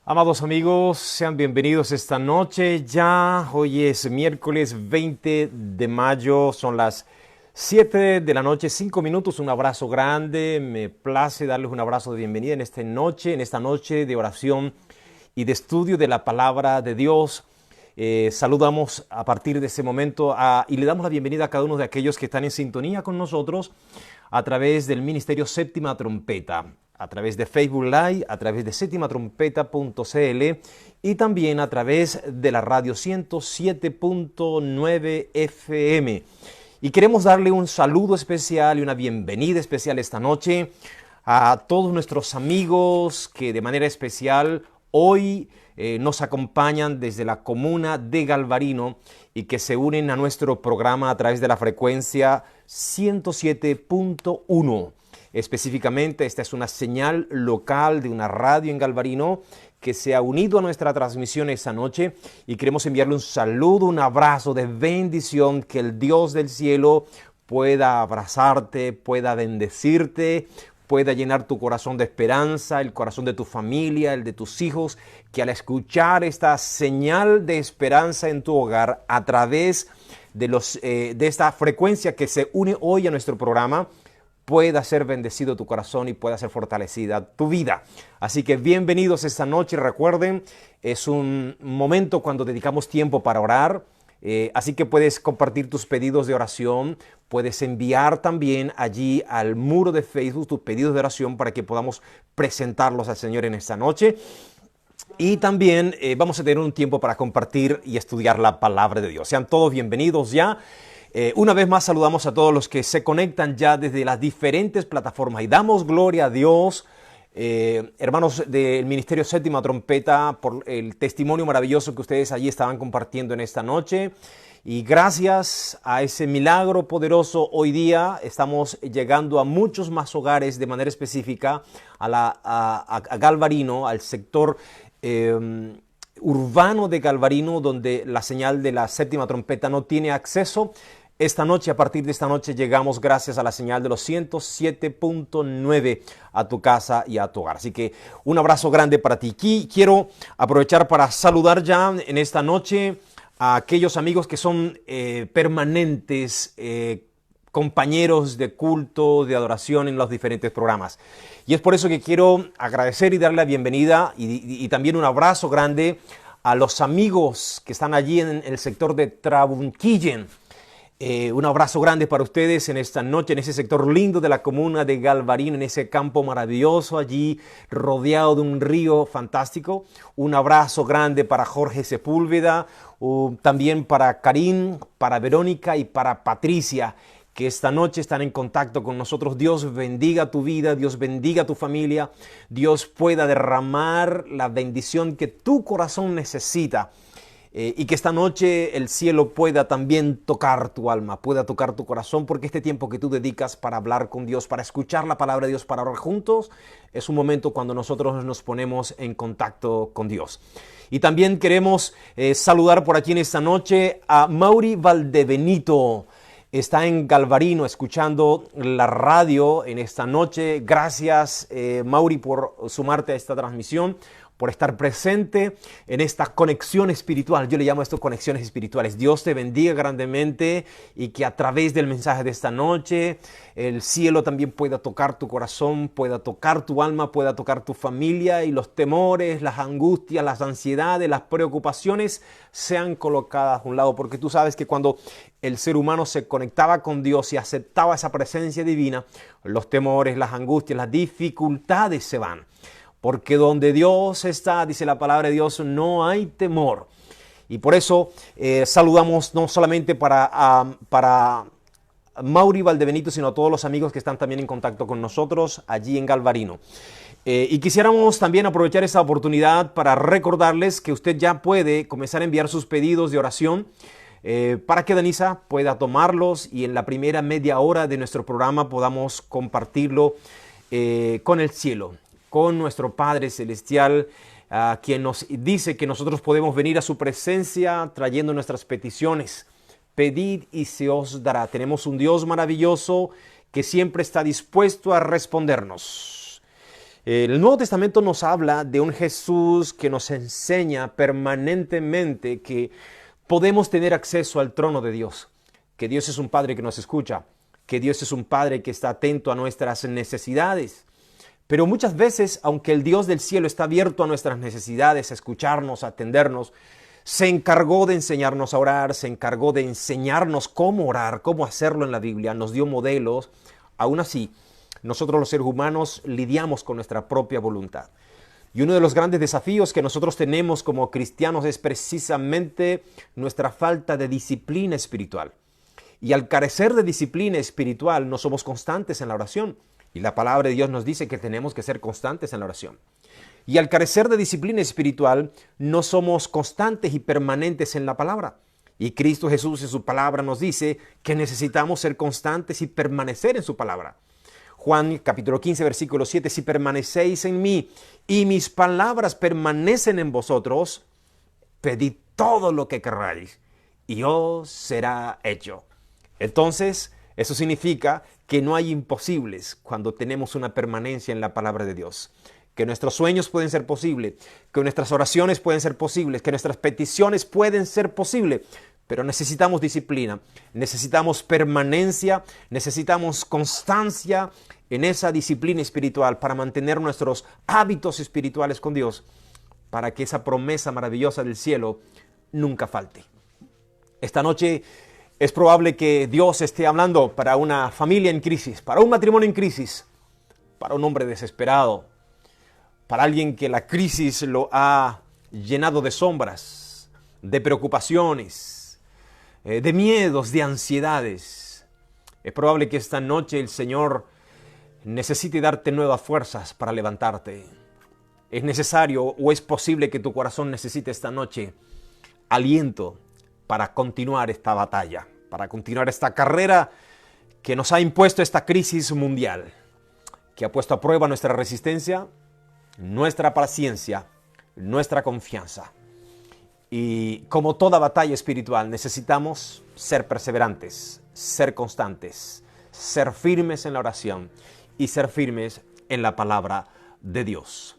Amados amigos, sean bienvenidos esta noche. Ya hoy es miércoles 20 de mayo, son las 7 de la noche, 5 minutos. Un abrazo grande. Me place darles un abrazo de bienvenida en esta noche de oración y de estudio de la palabra de Dios. Saludamos a partir de ese momento y le damos la bienvenida a cada uno de aquellos que están en sintonía con nosotros a través del Ministerio Séptima Trompeta, a través de Facebook Live, a través de septimatrompeta.cl y también a través de la radio 107.9 FM. Y queremos darle un saludo especial y una bienvenida especial esta noche a todos nuestros amigos que de manera especial hoy nos acompañan desde la comuna de Galvarino y que se unen a nuestro programa a través de la frecuencia 107.1. Específicamente, esta es una señal local de una radio en Galvarino que se ha unido a nuestra transmisión esta noche y queremos enviarle un saludo, un abrazo de bendición, que el Dios del cielo pueda abrazarte, pueda bendecirte, pueda llenar tu corazón de esperanza, el corazón de tu familia, el de tus hijos, que al escuchar esta señal de esperanza en tu hogar a través de esta frecuencia que se une hoy a nuestro programa, pueda ser bendecido tu corazón y pueda ser fortalecida tu vida. Así que bienvenidos esta noche. Recuerden, es un momento cuando dedicamos tiempo para orar. Así que puedes compartir tus pedidos de oración, puedes enviar también allí al muro de Facebook tus pedidos de oración para que podamos presentarlos al Señor en esta noche. Y también vamos a tener un tiempo para compartir y estudiar la palabra de Dios. Sean todos bienvenidos ya. Una vez más saludamos a todos los que se conectan ya desde las diferentes plataformas y damos gloria a Dios. Hermanos del Ministerio Séptima Trompeta, por el testimonio maravilloso que ustedes allí estaban compartiendo en esta noche, y gracias a ese milagro poderoso hoy día estamos llegando a muchos más hogares, de manera específica a Galvarino, al sector urbano de Galvarino, donde la señal de la Séptima Trompeta no tiene acceso. Esta noche, a partir de esta noche, llegamos gracias a la señal de los 107.9 a tu casa y a tu hogar. Así que un abrazo grande para ti. Aquí quiero aprovechar para saludar ya en esta noche a aquellos amigos que son permanentes, compañeros de culto, de adoración en los diferentes programas. Y es por eso que quiero agradecer y darle la bienvenida y también un abrazo grande a los amigos que están allí en el sector de Trabunquillen. Un abrazo grande para ustedes en esta noche, en ese sector lindo de la comuna de Galvarino, en ese campo maravilloso allí, rodeado de un río fantástico. Un abrazo grande para Jorge Sepúlveda, también para Karim, para Verónica y para Patricia, que esta noche están en contacto con nosotros. Dios bendiga tu vida, Dios bendiga tu familia, Dios pueda derramar la bendición que tu corazón necesita. Y que esta noche el cielo pueda también tocar tu alma, pueda tocar tu corazón, porque este tiempo que tú dedicas para hablar con Dios, para escuchar la palabra de Dios, para orar juntos, es un momento cuando nosotros nos ponemos en contacto con Dios. Y también queremos saludar por aquí en esta noche a Mauri Valdebenito. Está en Galvarino escuchando la radio en esta noche. Gracias, Mauri, por sumarte a esta transmisión, por estar presente en esta conexión espiritual. Yo le llamo esto conexiones espirituales. Dios te bendiga grandemente y que a través del mensaje de esta noche el cielo también pueda tocar tu corazón, pueda tocar tu alma, pueda tocar tu familia, y los temores, las angustias, las ansiedades, las preocupaciones sean colocadas a un lado, porque tú sabes que cuando el ser humano se conectaba con Dios y aceptaba esa presencia divina, los temores, las angustias, las dificultades se van. Porque donde Dios está, dice la palabra de Dios, no hay temor. Y por eso saludamos no solamente para Mauri Valdebenito, sino a todos los amigos que están también en contacto con nosotros allí en Galvarino. Y quisiéramos también aprovechar esta oportunidad para recordarles que usted ya puede comenzar a enviar sus pedidos de oración para que Danisa pueda tomarlos y en la primera media hora de nuestro programa podamos compartirlo con el cielo, con nuestro Padre Celestial, quien nos dice que nosotros podemos venir a su presencia trayendo nuestras peticiones. Pedid y se os dará. Tenemos un Dios maravilloso que siempre está dispuesto a respondernos. El Nuevo Testamento nos habla de un Jesús que nos enseña permanentemente que podemos tener acceso al trono de Dios, que Dios es un Padre que nos escucha, que Dios es un Padre que está atento a nuestras necesidades. Pero muchas veces, aunque el Dios del cielo está abierto a nuestras necesidades, a escucharnos, a atendernos, se encargó de enseñarnos a orar, se encargó de enseñarnos cómo orar, cómo hacerlo en la Biblia, nos dio modelos. Aún así, nosotros los seres humanos lidiamos con nuestra propia voluntad. Y uno de los grandes desafíos que nosotros tenemos como cristianos es precisamente nuestra falta de disciplina espiritual. Y al carecer de disciplina espiritual, no somos constantes en la oración. Y la palabra de Dios nos dice que tenemos que ser constantes en la oración. Y al carecer de disciplina espiritual, no somos constantes y permanentes en la palabra. Y Cristo Jesús en su palabra nos dice que necesitamos ser constantes y permanecer en su palabra. Juan capítulo 15, versículo 7, si permanecéis en mí y mis palabras permanecen en vosotros, pedid todo lo que querráis y os será hecho. Entonces, eso significa que no hay imposibles cuando tenemos una permanencia en la palabra de Dios. Que nuestros sueños pueden ser posibles, que nuestras oraciones pueden ser posibles, que nuestras peticiones pueden ser posibles, pero necesitamos disciplina, necesitamos permanencia, necesitamos constancia en esa disciplina espiritual para mantener nuestros hábitos espirituales con Dios, para que esa promesa maravillosa del cielo nunca falte. Esta noche es probable que Dios esté hablando para una familia en crisis, para un matrimonio en crisis, para un hombre desesperado, para alguien que la crisis lo ha llenado de sombras, de preocupaciones, de miedos, de ansiedades. Es probable que esta noche el Señor necesite darte nuevas fuerzas para levantarte. Es necesario o es posible que tu corazón necesite esta noche aliento para continuar esta batalla, para continuar esta carrera que nos ha impuesto esta crisis mundial, que ha puesto a prueba nuestra resistencia, nuestra paciencia, nuestra confianza. Y como toda batalla espiritual necesitamos ser perseverantes, ser constantes, ser firmes en la oración y ser firmes en la palabra de Dios.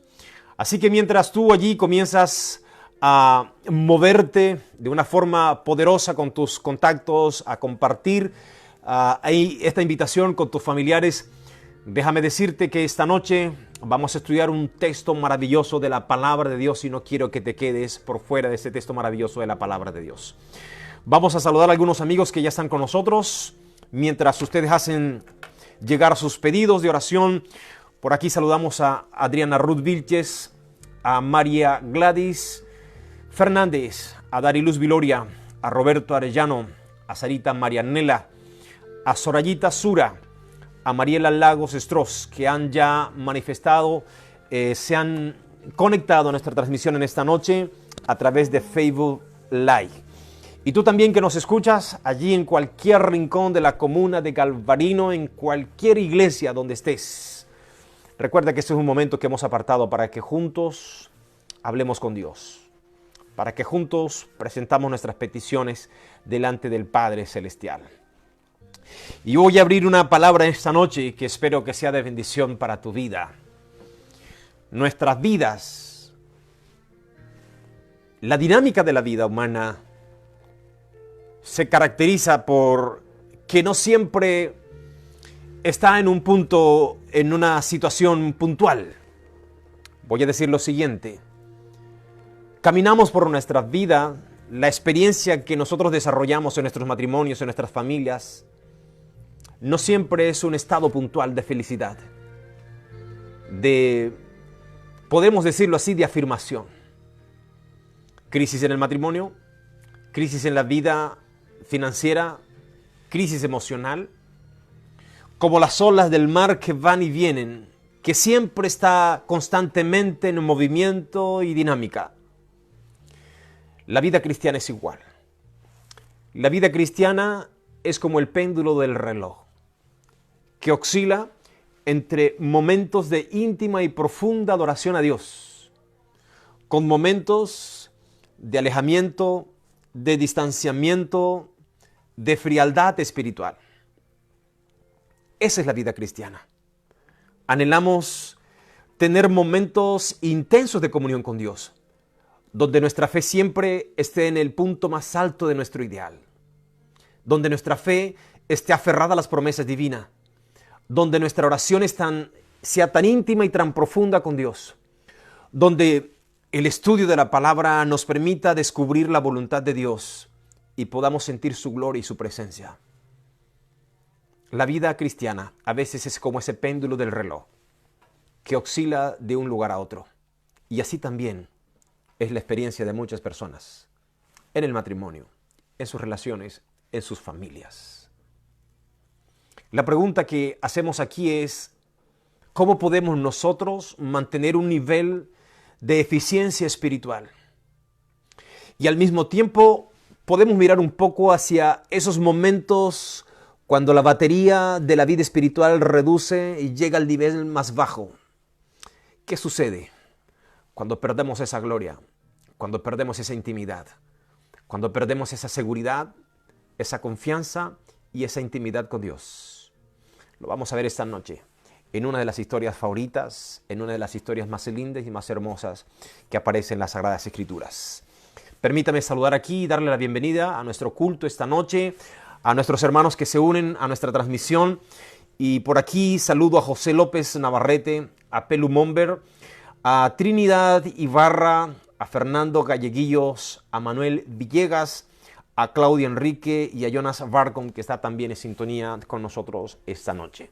Así que mientras tú allí comienzas a moverte de una forma poderosa con tus contactos, a compartir esta invitación con tus familiares, déjame decirte que esta noche vamos a estudiar un texto maravilloso de la palabra de Dios y no quiero que te quedes por fuera de este texto maravilloso de la palabra de Dios. Vamos a saludar a algunos amigos que ya están con nosotros. Mientras ustedes hacen llegar sus pedidos de oración, por aquí saludamos a Adriana Ruth Vilches, a María Gladys Fernández, a Dariluz Viloria, a Roberto Arellano, a Sarita Marianela, a Sorayita Sura, a Mariela Lagos Estros, que han ya manifestado, se han conectado a nuestra transmisión en esta noche a través de Facebook Live. Y tú también que nos escuchas allí en cualquier rincón de la comuna de Galvarino, en cualquier iglesia donde estés. Recuerda que este es un momento que hemos apartado para que juntos hablemos con Dios, para que juntos presentamos nuestras peticiones delante del Padre Celestial. Y voy a abrir una palabra esta noche que espero que sea de bendición para tu vida. Nuestras vidas, la dinámica de la vida humana se caracteriza por que no siempre está en un punto, en una situación puntual. Voy a decir lo siguiente. Caminamos por nuestra vida, la experiencia que nosotros desarrollamos en nuestros matrimonios, en nuestras familias, no siempre es un estado puntual de felicidad, podemos decirlo así, de afirmación. Crisis en el matrimonio, crisis en la vida financiera, crisis emocional, como las olas del mar que van y vienen, que siempre está constantemente en movimiento y dinámica. La vida cristiana es igual. La vida cristiana es como el péndulo del reloj, que oscila entre momentos de íntima y profunda adoración a Dios, con momentos de alejamiento, de distanciamiento, de frialdad espiritual. Esa es la vida cristiana. Anhelamos tener momentos intensos de comunión con Dios, donde nuestra fe siempre esté en el punto más alto de nuestro ideal, donde nuestra fe esté aferrada a las promesas divinas, donde nuestra oración sea tan íntima y tan profunda con Dios, donde el estudio de la palabra nos permita descubrir la voluntad de Dios y podamos sentir su gloria y su presencia. La vida cristiana a veces es como ese péndulo del reloj que oscila de un lugar a otro. Y así también es la experiencia de muchas personas en el matrimonio, en sus relaciones, en sus familias. La pregunta que hacemos aquí es: ¿cómo podemos nosotros mantener un nivel de eficiencia espiritual? Y al mismo tiempo podemos mirar un poco hacia esos momentos cuando la batería de la vida espiritual reduce y llega al nivel más bajo. ¿Qué sucede cuando perdemos esa gloria? Cuando perdemos esa intimidad, cuando perdemos esa seguridad, esa confianza y esa intimidad con Dios. Lo vamos a ver esta noche en una de las historias favoritas, en una de las historias más lindas y más hermosas que aparecen en las Sagradas Escrituras. Permítame saludar aquí y darle la bienvenida a nuestro culto esta noche, a nuestros hermanos que se unen a nuestra transmisión. Y por aquí saludo a José López Navarrete, a Pelu Momber, a Trinidad Ibarra, a Fernando Galleguillos, a Manuel Villegas, a Claudia Enrique y a Jonas Varcon, que está también en sintonía con nosotros esta noche.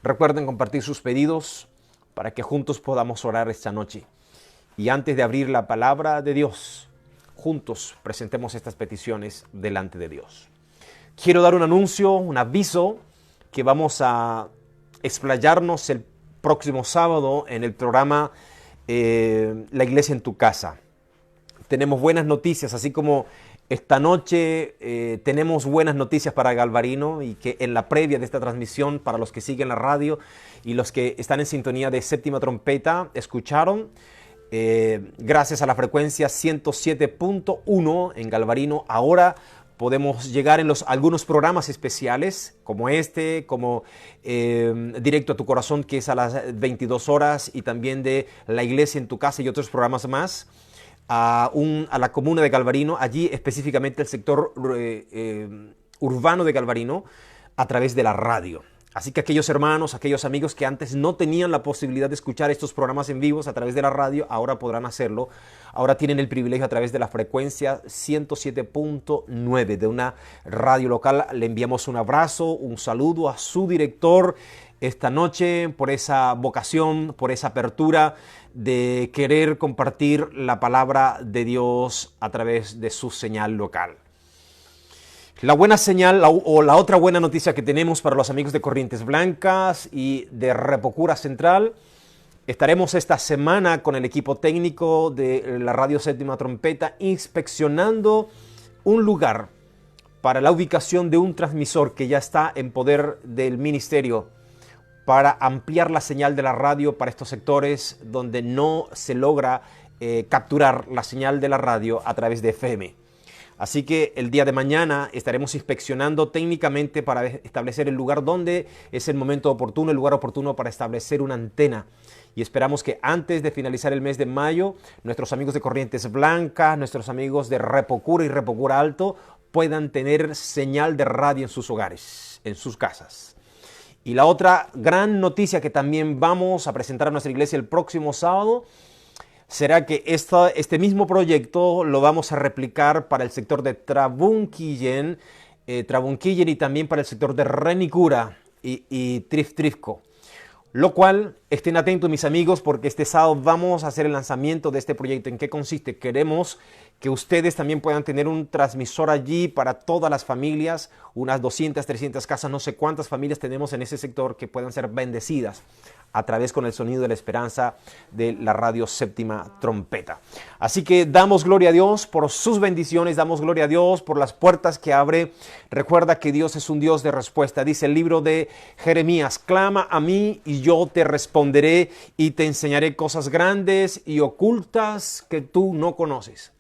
Recuerden compartir sus pedidos para que juntos podamos orar esta noche. Y antes de abrir la palabra de Dios, juntos presentemos estas peticiones delante de Dios. Quiero dar un anuncio, un aviso, que vamos a explayarnos el próximo sábado en el programa La Iglesia en tu Casa. Tenemos buenas noticias, así como esta noche tenemos buenas noticias para Galvarino, y que en la previa de esta transmisión, para los que siguen la radio y los que están en sintonía de Séptima Trompeta, escucharon, gracias a la frecuencia 107.1 en Galvarino, ahora podemos llegar en algunos programas especiales, como este, como Directo a tu Corazón, que es a las 22 horas, y también de La Iglesia en tu Casa y otros programas más, a la comuna de Galvarino, allí específicamente el sector urbano de Galvarino, a través de la radio. Así que aquellos hermanos, aquellos amigos que antes no tenían la posibilidad de escuchar estos programas en vivos a través de la radio, ahora podrán hacerlo. Ahora tienen el privilegio a través de la frecuencia 107.9 de una radio local. Le enviamos un abrazo, un saludo a su director esta noche por esa vocación, por esa apertura de querer compartir la palabra de Dios a través de su señal local. La buena señal o la otra buena noticia que tenemos para los amigos de Corrientes Blancas y de Repocura Central: estaremos esta semana con el equipo técnico de la Radio Séptima Trompeta inspeccionando un lugar para la ubicación de un transmisor que ya está en poder del ministerio, para ampliar la señal de la radio para estos sectores donde no se logra capturar la señal de la radio a través de FM. Así que el día de mañana estaremos inspeccionando técnicamente para establecer el lugar donde es el momento oportuno, el lugar oportuno para establecer una antena. Y esperamos que antes de finalizar el mes de mayo, nuestros amigos de Corrientes Blancas, nuestros amigos de Repocura y Repocura Alto puedan tener señal de radio en sus hogares, en sus casas. Y la otra gran noticia que también vamos a presentar a nuestra iglesia el próximo sábado será que este mismo proyecto lo vamos a replicar para el sector de Trabunquillén y también para el sector de Renicura y Trifco. Lo cual, estén atentos mis amigos, porque este sábado vamos a hacer el lanzamiento de este proyecto. ¿En qué consiste? Queremos que ustedes también puedan tener un transmisor allí para todas las familias, unas 200, 300 casas, no sé cuántas familias tenemos en ese sector que puedan ser bendecidas a través con el sonido de la esperanza de la radio Séptima Trompeta. Así que damos gloria a Dios por sus bendiciones, damos gloria a Dios por las puertas que abre. Recuerda que Dios es un Dios de respuesta. Dice el libro de Jeremías: clama a mí y yo te responderé y te enseñaré cosas grandes y ocultas que tú no conoces.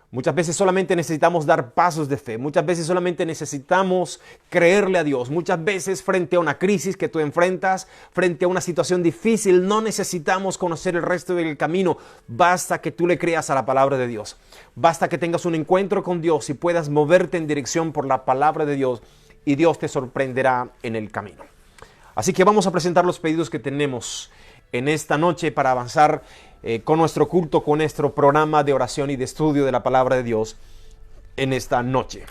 Muchas veces solamente necesitamos dar pasos de fe. Muchas veces solamente necesitamos creerle a Dios. Muchas veces frente a una crisis que tú enfrentas, frente a una situación difícil, no necesitamos conocer el resto del camino. Basta que tú le creas a la palabra de Dios. Basta que tengas un encuentro con Dios y puedas moverte en dirección por la palabra de Dios y Dios te sorprenderá en el camino. Así que vamos a presentar los pedidos que tenemos en esta noche para avanzar con nuestro culto, con nuestro programa de oración y de estudio de la palabra de Dios en esta noche.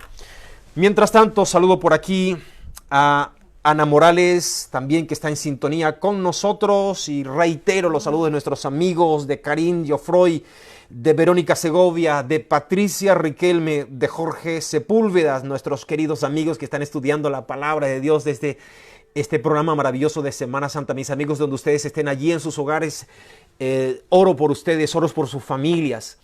Mientras tanto, saludo por aquí a Ana Morales, también que está en sintonía con nosotros, y reitero los saludos de nuestros amigos, de Karim Jofroy, de Verónica Segovia, de Patricia Riquelme, de Jorge Sepúlveda, nuestros queridos amigos que están estudiando la palabra de Dios desde este programa maravilloso de Semana Santa. Mis amigos, donde ustedes estén allí en sus hogares, oro por ustedes, oro por sus familias,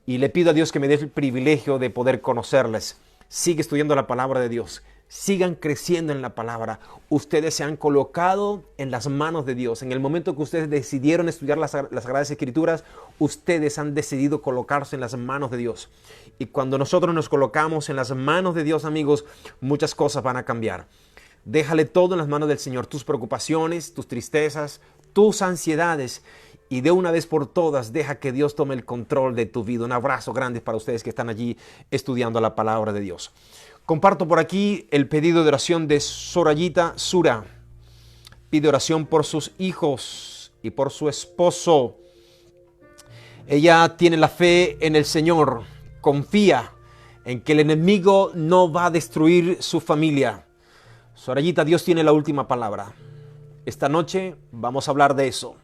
y le pido a Dios que me dé el privilegio de poder conocerles. Sigue estudiando la palabra de Dios, sigan creciendo en la palabra. Ustedes se han colocado en las manos de Dios. En el momento que ustedes decidieron estudiar las Sagradas Escrituras, ustedes han decidido colocarse en las manos de Dios. Y cuando nosotros nos colocamos en las manos de Dios, amigos, muchas cosas van a cambiar. Déjale todo en las manos del Señor, tus preocupaciones, tus tristezas, tus ansiedades, y de una vez por todas deja que Dios tome el control de tu vida. Un abrazo grande para ustedes que están allí estudiando la palabra de Dios. Comparto por aquí el pedido de oración de Sorayita Sura. Pide oración por sus hijos y por su esposo. Ella tiene la fe en el Señor, confía en que el enemigo no va a destruir su familia. Sorayita, Dios tiene la última palabra. Esta noche vamos a hablar de eso.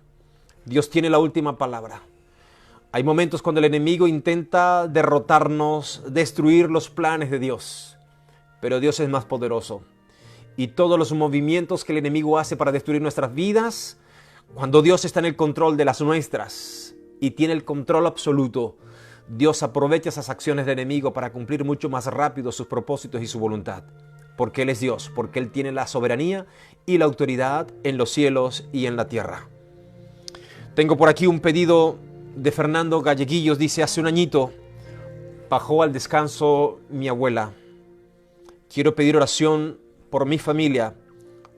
Dios tiene la última palabra. Hay momentos cuando el enemigo intenta derrotarnos, destruir los planes de Dios, pero Dios es más poderoso. Y todos los movimientos que el enemigo hace para destruir nuestras vidas, cuando Dios está en el control de las nuestras y tiene el control absoluto, Dios aprovecha esas acciones del enemigo para cumplir mucho más rápido sus propósitos y su voluntad. Porque Él es Dios, porque Él tiene la soberanía y la autoridad en los cielos y en la tierra. Tengo por aquí un pedido de Fernando Galleguillos. Dice: hace un añito bajó al descanso mi abuela. Quiero pedir oración por mi familia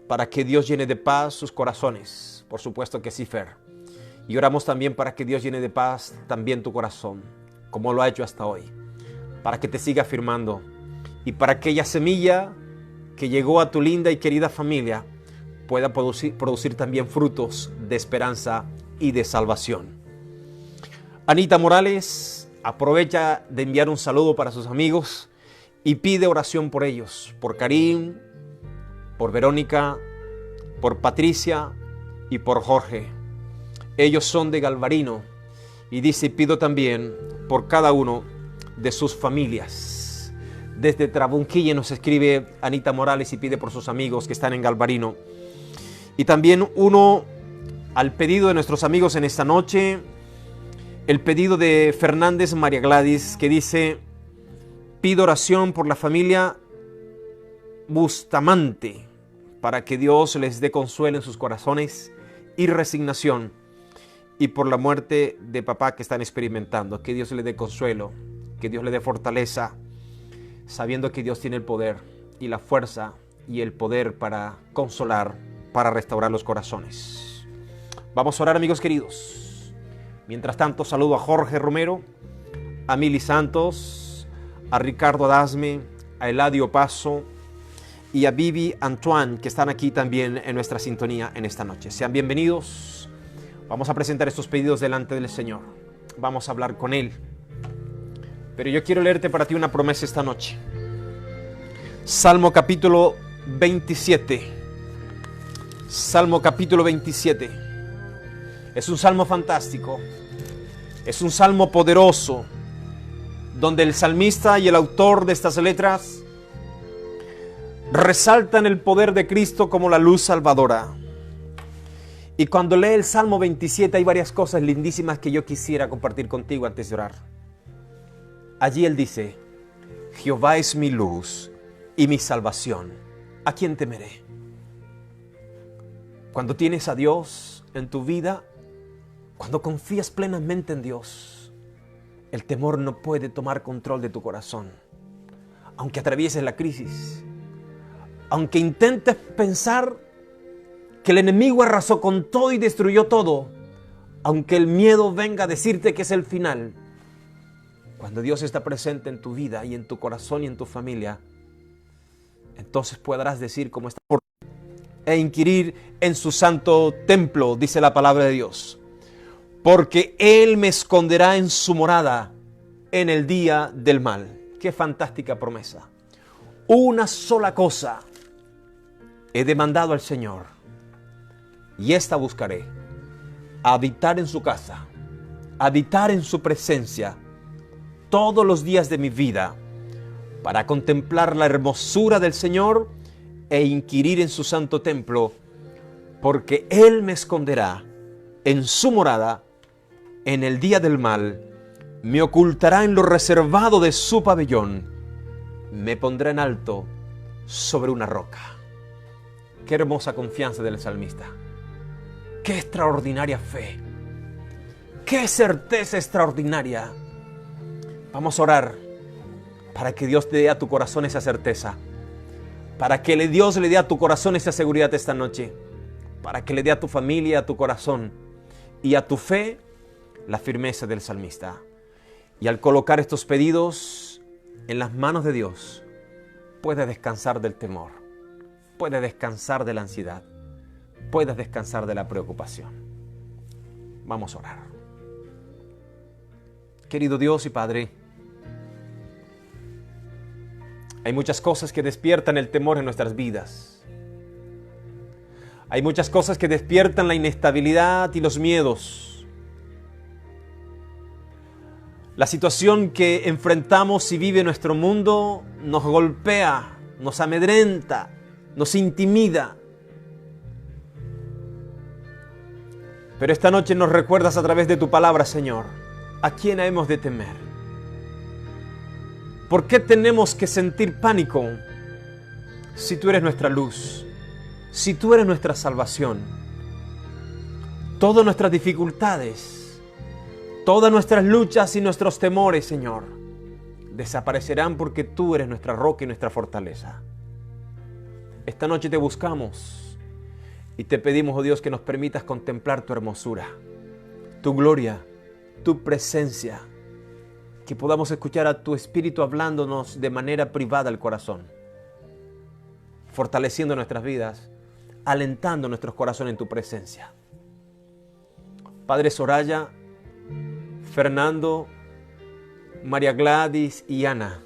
para que Dios llene de paz sus corazones. Por supuesto que sí, Fer. Y oramos también para que Dios llene de paz también tu corazón, como lo ha hecho hasta hoy, para que te siga afirmando y para que aquella semilla que llegó a tu linda y querida familia pueda producir también frutos de esperanza y de salvación. Anita Morales aprovecha de enviar un saludo para sus amigos y pide oración por ellos, por Karim, por Verónica, por Patricia y por Jorge. Ellos son de Galvarino, y dice: pido también por cada uno de sus familias. Desde Trabunquille nos escribe Anita Morales y pide por sus amigos que están en Galvarino. Y también uno al pedido de nuestros amigos en esta noche, el pedido de Fernández María Gladys, que dice: pido oración por la familia Bustamante, para que Dios les dé consuelo en sus corazones y resignación, y por la muerte de papá que están experimentando. Que Dios les dé consuelo, que Dios les dé fortaleza, sabiendo que Dios tiene el poder y la fuerza y el poder para consolar, para restaurar los corazones. Vamos a orar, amigos queridos. Mientras tanto, saludo a Jorge Romero, a Mili Santos, a Ricardo Adasme, a Eladio Paso y a Vivi Antoine, que están aquí también en nuestra sintonía en esta noche. Sean bienvenidos. Vamos a presentar estos pedidos delante del Señor. Vamos a hablar con Él. Pero yo quiero leerte para ti una promesa esta noche. Salmo capítulo 27. Salmo capítulo 27. Es un salmo fantástico. Es un salmo poderoso, donde el salmista y el autor de estas letras resaltan el poder de Cristo como la luz salvadora. Y cuando lee el Salmo 27 hay varias cosas lindísimas que yo quisiera compartir contigo antes de orar. Allí él dice: Jehová es mi luz y mi salvación. ¿A quién temeré? Cuando tienes a Dios en tu vida, cuando confías plenamente en Dios, El temor no puede tomar control de tu corazón. Aunque atravieses la crisis, aunque intentes pensar que el enemigo arrasó con todo y destruyó todo, aunque el miedo venga a decirte que es el final, cuando Dios está presente en tu vida y en tu corazón y en tu familia, entonces podrás decir como está e inquirir en su santo templo, dice la palabra de Dios. Porque Él me esconderá en su morada en el día del mal. Qué fantástica promesa. Una sola cosa he demandado al Señor, y esta buscaré: habitar en su casa, habitar en su presencia todos los días de mi vida, para contemplar la hermosura del Señor e inquirir en su santo templo, porque Él me esconderá en su morada en el día del mal, me ocultará en lo reservado de su pabellón, me pondrá en alto sobre una roca. Qué hermosa confianza del salmista. Qué extraordinaria fe. Qué certeza extraordinaria. Vamos a orar para que Dios te dé a tu corazón esa certeza. Para que Dios le dé a tu corazón esa seguridad esta noche. Para que le dé a tu familia, a tu corazón y a tu fe la firmeza del salmista. Y al colocar estos pedidos en las manos de Dios, puedes descansar del temor, puedes descansar de la ansiedad, puedes descansar de la preocupación. Vamos a orar. Querido Dios y Padre, hay muchas cosas que despiertan el temor en nuestras vidas. Hay muchas cosas que despiertan la inestabilidad y los miedos. La situación que enfrentamos y vive nuestro mundo nos golpea, nos amedrenta, nos intimida. Pero esta noche nos recuerdas a través de tu palabra, Señor, a quién hemos de temer. ¿Por qué tenemos que sentir pánico si tú eres nuestra luz, si tú eres nuestra salvación? Todas nuestras dificultades, todas nuestras luchas y nuestros temores, Señor, desaparecerán porque tú eres nuestra roca y nuestra fortaleza. Esta noche te buscamos y te pedimos, oh Dios, que nos permitas contemplar tu hermosura, tu gloria, tu presencia, que podamos escuchar a tu Espíritu hablándonos de manera privada al corazón, fortaleciendo nuestras vidas, alentando nuestros corazones en tu presencia. Padre Soraya, Fernando, María Gladys y Ana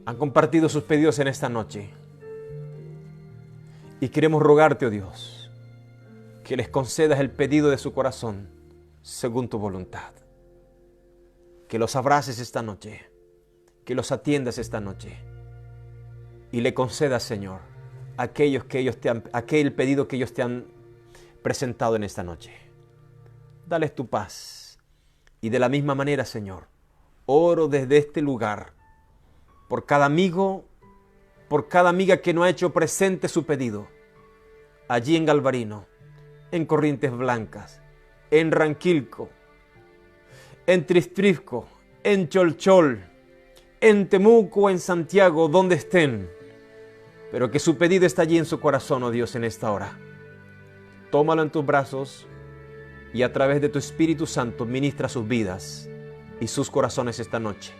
han compartido sus pedidos en esta noche. Y queremos rogarte, oh Dios, que les concedas el pedido de su corazón según tu voluntad. Que los abraces esta noche, que los atiendas esta noche y le concedas, Señor, aquel pedido que ellos te han presentado en esta noche. Dales tu paz. Y de la misma manera, Señor, oro desde este lugar por cada amigo, por cada amiga que no ha hecho presente su pedido, allí en Galvarino, en Corrientes Blancas, en Ranquilco, en Tristrisco, en Cholchol, en Temuco, en Santiago, donde estén, pero que su pedido está allí en su corazón, oh Dios, en esta hora. Tómalo en tus brazos y a través de tu Espíritu Santo ministra sus vidas y sus corazones esta noche.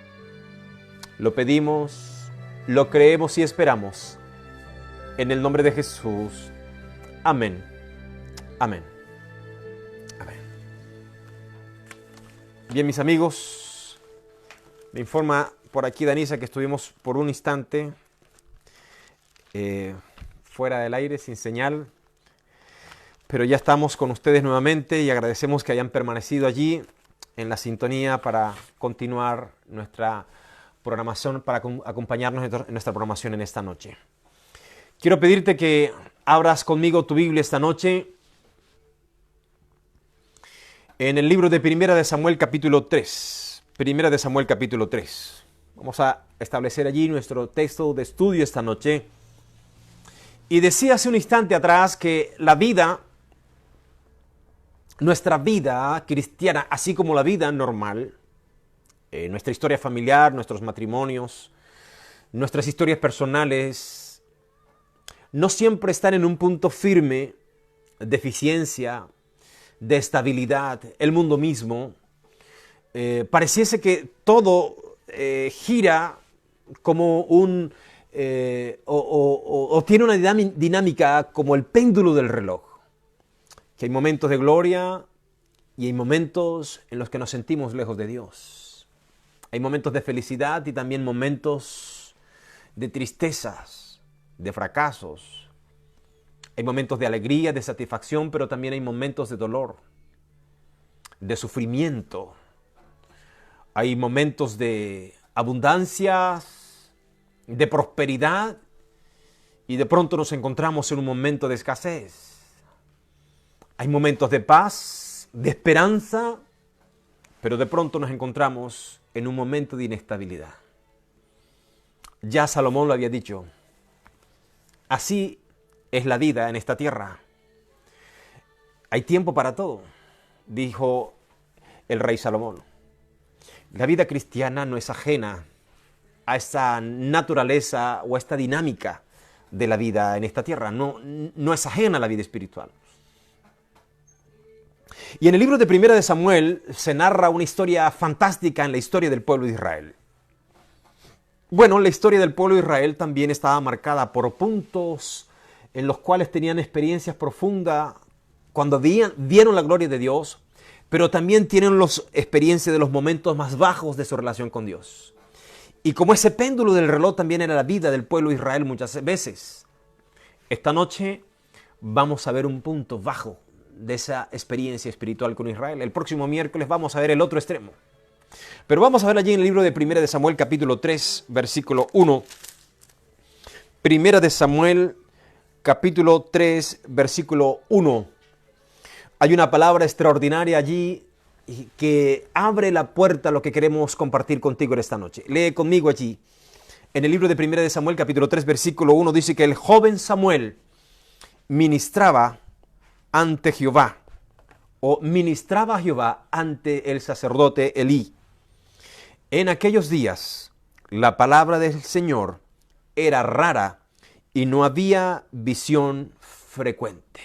Lo pedimos, lo creemos y esperamos. En el nombre de Jesús. Amén. Amén. Amén. Bien, mis amigos, me informa por aquí Danisa que estuvimos por un instante fuera del aire, sin señal. Pero ya estamos con ustedes nuevamente y agradecemos que hayan permanecido allí en la sintonía para continuar nuestra programación, para acompañarnos en nuestra programación en esta noche. Quiero pedirte que abras conmigo tu Biblia esta noche en el libro de Primera de Samuel capítulo 3. Primera de Samuel capítulo 3. Vamos a establecer allí nuestro texto de estudio esta noche. Y decía hace un instante atrás que la vida nuestra vida cristiana, así como la vida normal, nuestra historia familiar, nuestros matrimonios, nuestras historias personales, no siempre están en un punto firme de eficiencia, de estabilidad. El mundo mismo pareciese que todo gira como o tiene una dinámica como el péndulo del reloj. Que hay momentos de gloria y hay momentos en los que nos sentimos lejos de Dios. Hay momentos de felicidad y también momentos de tristezas, de fracasos. Hay momentos de alegría, de satisfacción, pero también hay momentos de dolor, de sufrimiento. Hay momentos de abundancia, de prosperidad, y de pronto nos encontramos en un momento de escasez. Hay momentos de paz, de esperanza, pero de pronto nos encontramos en un momento de inestabilidad. Ya Salomón lo había dicho. Así es la vida en esta tierra. Hay tiempo para todo, dijo el rey Salomón. La vida cristiana no es ajena a esta naturaleza o a esta dinámica de la vida en esta tierra. No es ajena a la vida espiritual. Y en el libro de Primera de Samuel se narra una historia fantástica en la historia del pueblo de Israel. Bueno, la historia del pueblo de Israel también estaba marcada por puntos en los cuales tenían experiencias profundas cuando vieron la gloria de Dios, pero también tienen experiencias de los momentos más bajos de su relación con Dios. Y como ese péndulo del reloj también era la vida del pueblo de Israel muchas veces, esta noche vamos a ver un punto bajo de esa experiencia espiritual con Israel. El próximo miércoles vamos a ver el otro extremo. Pero vamos a ver allí en el libro de Primera de Samuel, capítulo 3, versículo 1. Primera de Samuel, capítulo 3, versículo 1. Hay una palabra extraordinaria allí que abre la puerta a lo que queremos compartir contigo en esta noche. Lee conmigo allí. En el libro de Primera de Samuel, capítulo 3, versículo 1, dice que el joven Samuel ministraba ante Jehová, o ministraba a Jehová ante el sacerdote Elí. En aquellos días, la palabra del Señor era rara y no había visión frecuente.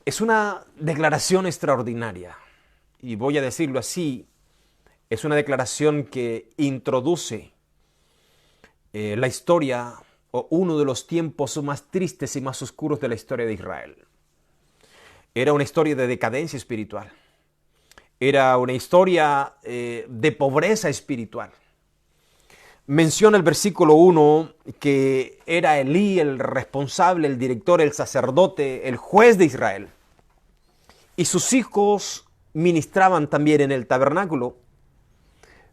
Es una declaración extraordinaria, y voy a decirlo así, es una declaración que introduce la historia o uno de los tiempos más tristes y más oscuros de la historia de Israel. Era una historia de decadencia espiritual. Era una historia de pobreza espiritual. Menciona el versículo 1 que era Elí el responsable, el director, el sacerdote, el juez de Israel. Y sus hijos ministraban también en el tabernáculo.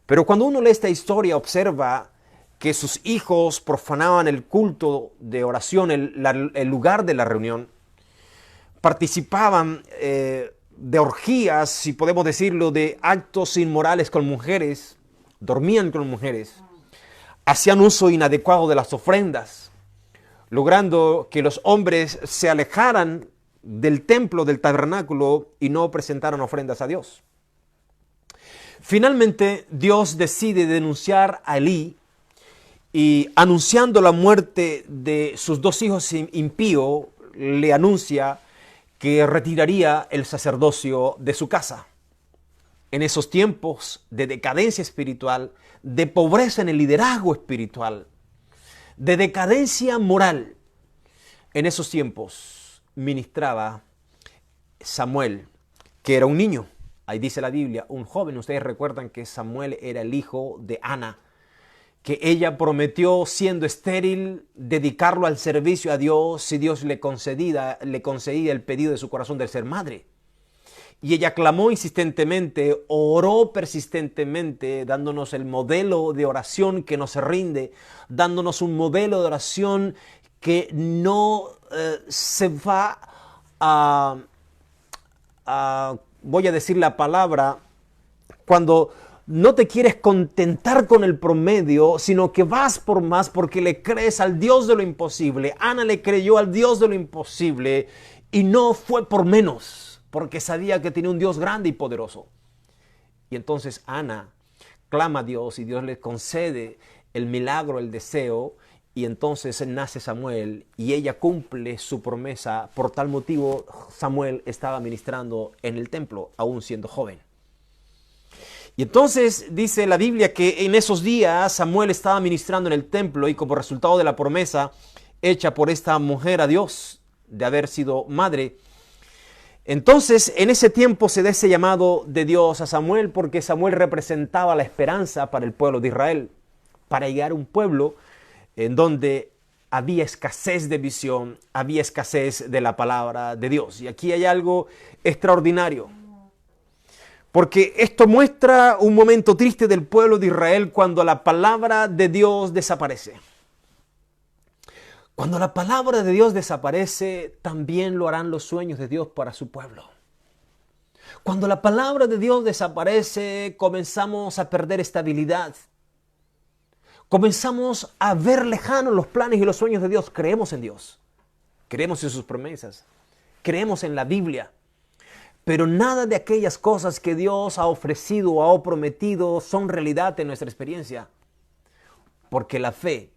Pero cuando uno lee esta historia, observa que sus hijos profanaban el culto de oración, el lugar de la reunión, participaban de orgías, si podemos decirlo, de actos inmorales con mujeres, dormían con mujeres, hacían uso inadecuado de las ofrendas, logrando que los hombres se alejaran del templo, del tabernáculo, y no presentaran ofrendas a Dios. Finalmente, Dios decide denunciar a Elí, y anunciando la muerte de sus dos hijos impíos, le anuncia que retiraría el sacerdocio de su casa. En esos tiempos de decadencia espiritual, de pobreza en el liderazgo espiritual, de decadencia moral, en esos tiempos ministraba Samuel, que era un niño. Ahí dice la Biblia, un joven. Ustedes recuerdan que Samuel era el hijo de Ana, que ella prometió, siendo estéril, dedicarlo al servicio a Dios si Dios le concedía el pedido de su corazón de ser madre. Y ella clamó insistentemente, oró persistentemente, dándonos el modelo de oración que no se rinde, dándonos un modelo de oración que no se va voy a decir la palabra, cuando no te quieres contentar con el promedio, sino que vas por más porque le crees al Dios de lo imposible. Ana le creyó al Dios de lo imposible Y no fue por menos, porque sabía que tenía un Dios grande y poderoso. Y entonces Ana clama a Dios y Dios le concede el milagro, el deseo, y entonces nace Samuel y ella cumple su promesa. Por tal motivo Samuel estaba ministrando en el templo, aún siendo joven. Y entonces dice la Biblia que en esos días Samuel estaba ministrando en el templo y como resultado de la promesa hecha por esta mujer a Dios de haber sido madre, entonces en ese tiempo se da ese llamado de Dios a Samuel, porque Samuel representaba la esperanza para el pueblo de Israel, para llegar a un pueblo en donde había escasez de visión, había escasez de la palabra de Dios. Y aquí hay algo extraordinario, porque esto muestra un momento triste del pueblo de Israel cuando la palabra de Dios desaparece. Cuando la palabra de Dios desaparece, también lo harán los sueños de Dios para su pueblo. Cuando la palabra de Dios desaparece, comenzamos a perder estabilidad. Comenzamos a ver lejanos los planes y los sueños de Dios. Creemos en Dios, creemos en sus promesas, creemos en la Biblia. Pero nada de aquellas cosas que Dios ha ofrecido o ha prometido son realidad en nuestra experiencia. Porque la fe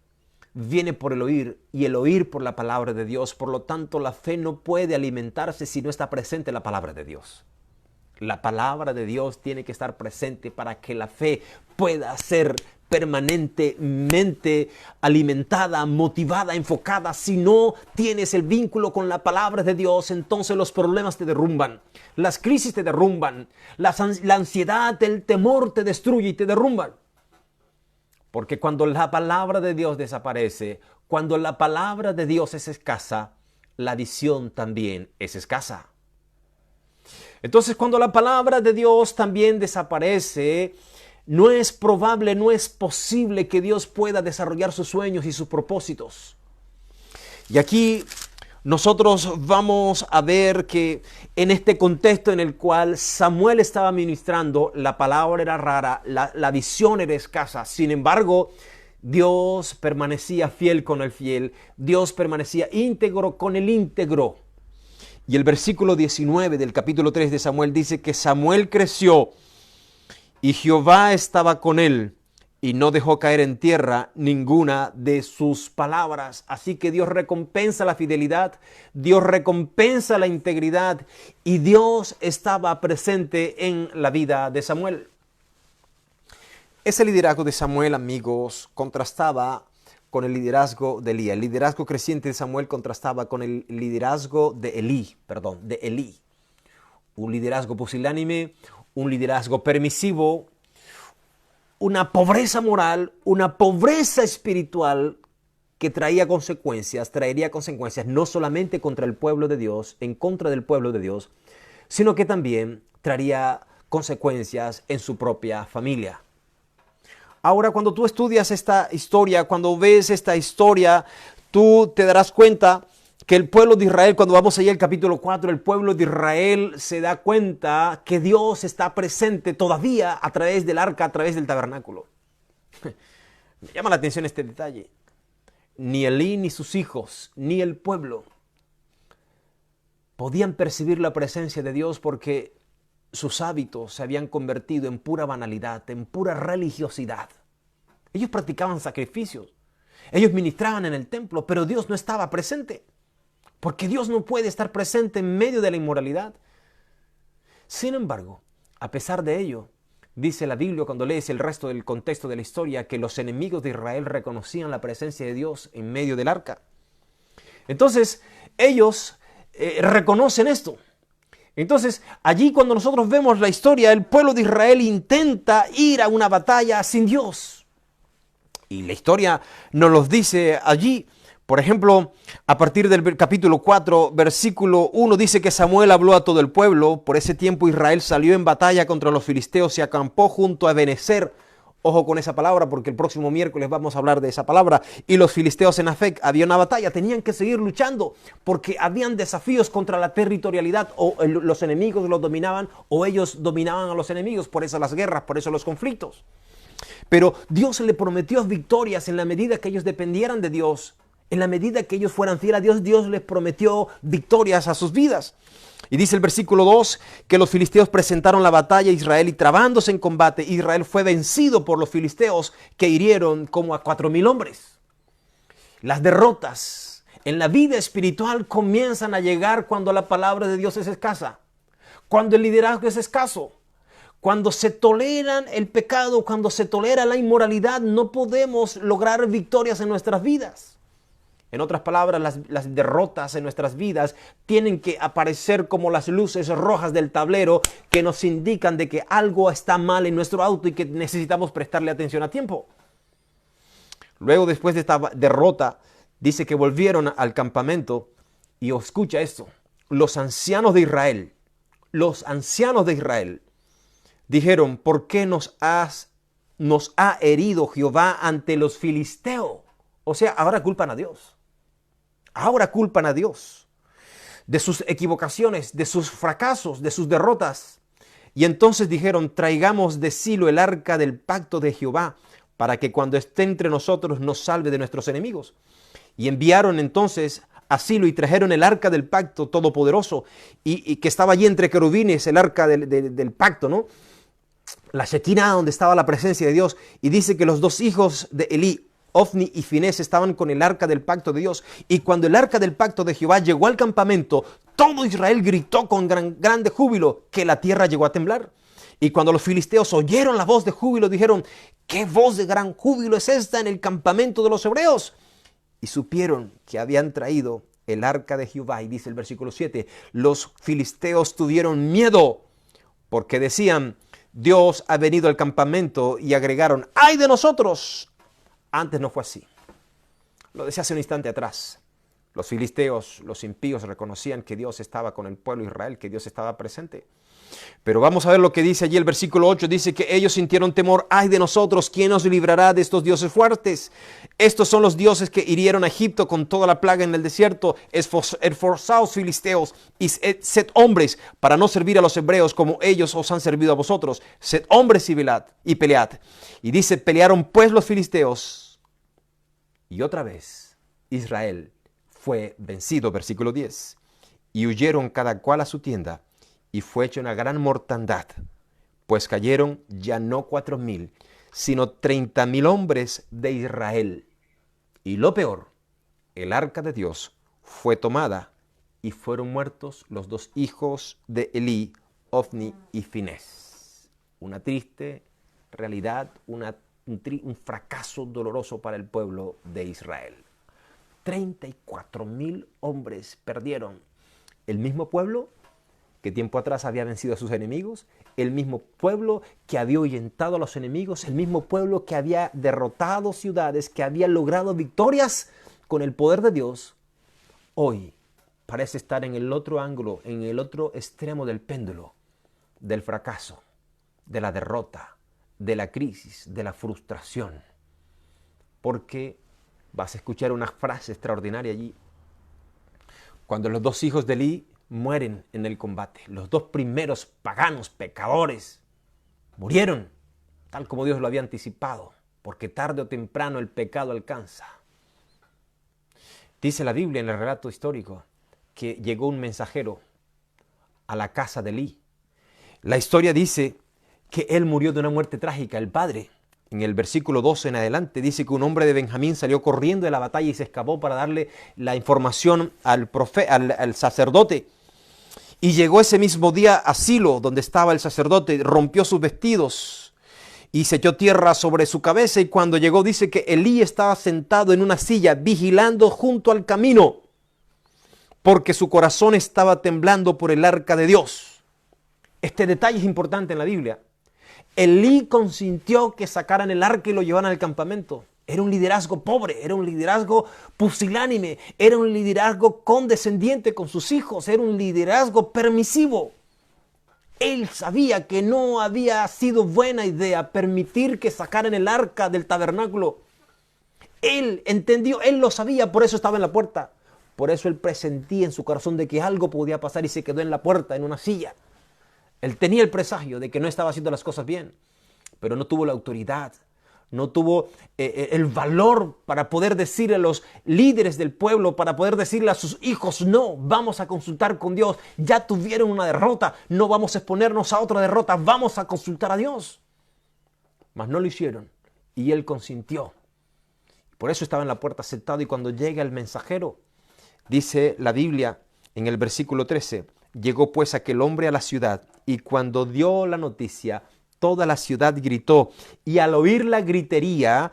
viene por el oír y el oír por la palabra de Dios. Por lo tanto, la fe no puede alimentarse si no está presente la palabra de Dios. La palabra de Dios tiene que estar presente para que la fe pueda ser permanentemente alimentada, motivada, enfocada. Si no tienes el vínculo con la palabra de Dios, entonces los problemas te derrumban, las crisis te derrumban, la ansiedad, el temor te destruye y te derrumban. Porque cuando la palabra de Dios desaparece, cuando la palabra de Dios es escasa, la visión también es escasa. Entonces, cuando la palabra de Dios también desaparece, no es probable, no es posible que Dios pueda desarrollar sus sueños y sus propósitos. Y aquí nosotros vamos a ver que en este contexto en el cual Samuel estaba ministrando, la palabra era rara, la visión era escasa. Sin embargo, Dios permanecía fiel con el fiel, Dios permanecía íntegro con el íntegro. Y el versículo 19 del capítulo 3 de Samuel dice que Samuel creció y Jehová estaba con él y no dejó caer en tierra ninguna de sus palabras. Así que Dios recompensa la fidelidad, Dios recompensa la integridad y Dios estaba presente en la vida de Samuel. Ese liderazgo de Samuel, amigos, contrastaba con el liderazgo de Elí. El liderazgo creciente de Samuel contrastaba con el liderazgo de Elí. Un liderazgo pusilánime, un liderazgo permisivo, una pobreza moral, una pobreza espiritual que traería consecuencias no solamente contra el pueblo de Dios, en contra del pueblo de Dios, sino que también traería consecuencias en su propia familia. Ahora, cuando tú estudias esta historia, cuando ves esta historia, tú te darás cuenta que el pueblo de Israel, cuando vamos allá al capítulo 4, el pueblo de Israel se da cuenta que Dios está presente todavía a través del arca, a través del tabernáculo. Me llama la atención este detalle. Ni Elí, ni sus hijos, ni el pueblo podían percibir la presencia de Dios porque sus hábitos se habían convertido en pura banalidad, en pura religiosidad. Ellos practicaban sacrificios, ellos ministraban en el templo, pero Dios no estaba presente, porque Dios no puede estar presente en medio de la inmoralidad. Sin embargo, a pesar de ello, dice la Biblia cuando lees el resto del contexto de la historia, que los enemigos de Israel reconocían la presencia de Dios en medio del arca. Entonces, ellos reconocen esto. Entonces, allí cuando nosotros vemos la historia, el pueblo de Israel intenta ir a una batalla sin Dios. Y la historia nos los dice allí. Por ejemplo, a partir del capítulo 4, versículo 1, dice que Samuel habló a todo el pueblo. Por ese tiempo Israel salió en batalla contra los filisteos y acampó junto a Ebenezer. Ojo con esa palabra, porque el próximo miércoles vamos a hablar de esa palabra. Y los filisteos en Afec, había una batalla, tenían que seguir luchando, porque habían desafíos contra la territorialidad, o los enemigos los dominaban, o ellos dominaban a los enemigos, por eso las guerras, por eso los conflictos. Pero Dios le prometió victorias en la medida que ellos dependieran de Dios, En la medida que ellos fueran fieles a Dios, Dios les prometió victorias a sus vidas. Y dice el versículo 2 que los filisteos presentaron la batalla a Israel y trabándose en combate, Israel fue vencido por los filisteos que hirieron como a 4,000 hombres. Las derrotas en la vida espiritual comienzan a llegar cuando la palabra de Dios es escasa, cuando el liderazgo es escaso, cuando se toleran el pecado, cuando se tolera la inmoralidad, no podemos lograr victorias en nuestras vidas. En otras palabras, las derrotas en nuestras vidas tienen que aparecer como las luces rojas del tablero que nos indican de que algo está mal en nuestro auto y que necesitamos prestarle atención a tiempo. Luego, después de esta derrota, dice que volvieron al campamento y escucha esto. Los ancianos de Israel dijeron, ¿por qué nos ha herido Jehová ante los filisteos? O sea, ahora culpan a Dios. Ahora culpan a Dios de sus equivocaciones, de sus fracasos, de sus derrotas. Y entonces dijeron, traigamos de Silo el arca del pacto de Jehová, para que cuando esté entre nosotros nos salve de nuestros enemigos. Y enviaron entonces a Silo y trajeron el arca del pacto todopoderoso, y que estaba allí entre querubines, el arca del pacto, ¿no? La Shekinah, donde estaba la presencia de Dios. Y dice que los dos hijos de Elí, Ofni y Finés, estaban con el arca del pacto de Dios. Y cuando el arca del pacto de Jehová llegó al campamento, todo Israel gritó con grande júbilo, que la tierra llegó a temblar. Y cuando los filisteos oyeron la voz de júbilo, dijeron, ¿qué voz de gran júbilo es esta en el campamento de los hebreos? Y supieron que habían traído el arca de Jehová. Y dice el versículo 7, los filisteos tuvieron miedo, porque decían, Dios ha venido al campamento, y agregaron, ¡ay de nosotros! Antes no fue así. Lo decía hace un instante atrás. Los filisteos, los impíos, reconocían que Dios estaba con el pueblo de Israel, que Dios estaba presente. Pero vamos a ver lo que dice allí el versículo 8. Dice que ellos sintieron temor. ¡Ay de nosotros! ¿Quién nos librará de estos dioses fuertes? Estos son los dioses que hirieron a Egipto con toda la plaga en el desierto. Esforzaos, filisteos, y sed hombres para no servir a los hebreos como ellos os han servido a vosotros. Sed hombres y pelead. Y dice, pelearon pues los filisteos. Y otra vez Israel fue vencido. Versículo 10. Y huyeron cada cual a su tienda. Y fue hecha una gran mortandad, pues cayeron ya no 4,000, sino 30,000 hombres de Israel. Y lo peor, el arca de Dios fue tomada y fueron muertos los dos hijos de Elí, Ofni y Finés. Una triste realidad, un fracaso doloroso para el pueblo de Israel. 34,000 hombres perdieron. El mismo pueblo que tiempo atrás había vencido a sus enemigos, el mismo pueblo que había ahuyentado a los enemigos, el mismo pueblo que había derrotado ciudades, que había logrado victorias con el poder de Dios, hoy parece estar en el otro ángulo, en el otro extremo del péndulo, del fracaso, de la derrota, de la crisis, de la frustración. Porque vas a escuchar una frase extraordinaria allí. Cuando los dos hijos de Elí mueren en el combate, los dos primeros paganos, pecadores, murieron, tal como Dios lo había anticipado, porque tarde o temprano el pecado alcanza. Dice la Biblia en el relato histórico que llegó un mensajero a la casa de Elí. La historia dice que él murió de una muerte trágica, el padre. En el versículo 12 en adelante dice que un hombre de Benjamín salió corriendo de la batalla y se escapó para darle la información al sacerdote. Y llegó ese mismo día a Silo, donde estaba el sacerdote, rompió sus vestidos y se echó tierra sobre su cabeza. Y cuando llegó dice que Elí estaba sentado en una silla, vigilando junto al camino, porque su corazón estaba temblando por el arca de Dios. Este detalle es importante en la Biblia. Elí consintió que sacaran el arca y lo llevaran al campamento. Era un liderazgo pobre, era un liderazgo pusilánime, era un liderazgo condescendiente con sus hijos, era un liderazgo permisivo. Él sabía que no había sido buena idea permitir que sacaran el arca del tabernáculo. Él entendió, él lo sabía, por eso estaba en la puerta. Por eso él presentía en su corazón de que algo podía pasar y se quedó en la puerta, en una silla. Él tenía el presagio de que no estaba haciendo las cosas bien, pero no tuvo la autoridad, no tuvo el valor para poder decirle a los líderes del pueblo, para poder decirle a sus hijos, no, vamos a consultar con Dios, ya tuvieron una derrota, no vamos a exponernos a otra derrota, vamos a consultar a Dios. Mas no lo hicieron y él consintió. Por eso estaba en la puerta sentado y cuando llega el mensajero, dice la Biblia en el versículo 13, llegó pues aquel hombre a la ciudad y cuando dio la noticia, toda la ciudad gritó y al oír la gritería,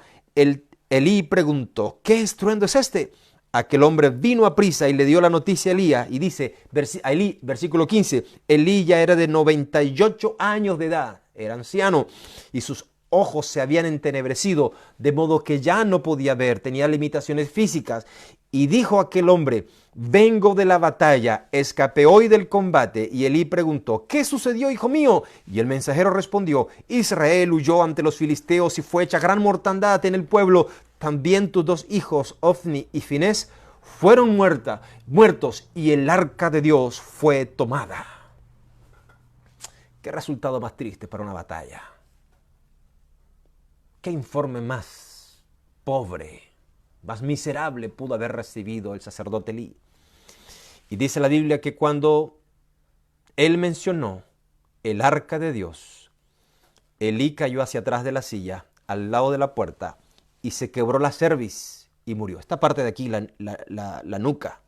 Elí preguntó, ¿qué estruendo es este? Aquel hombre vino a prisa y le dio la noticia a Elías y dice, a Elí, versículo 15, Elí ya era de 98 años de edad, era anciano y sus ojos se habían entenebrecido, de modo que ya no podía ver, tenía limitaciones físicas. Y dijo aquel hombre, vengo de la batalla, escapé hoy del combate. Y Elí preguntó, ¿qué sucedió, hijo mío? Y el mensajero respondió, Israel huyó ante los filisteos y fue hecha gran mortandad en el pueblo. También tus dos hijos, Ofni y Finés, fueron muertos y el arca de Dios fue tomada. ¿Qué resultado más triste para una batalla? ¿Qué informe más pobre, más miserable pudo haber recibido el sacerdote Elí? Y dice la Biblia que cuando él mencionó el arca de Dios, Elí cayó hacia atrás de la silla, al lado de la puerta, y se quebró la cerviz y murió. Esta parte de aquí, la nuca.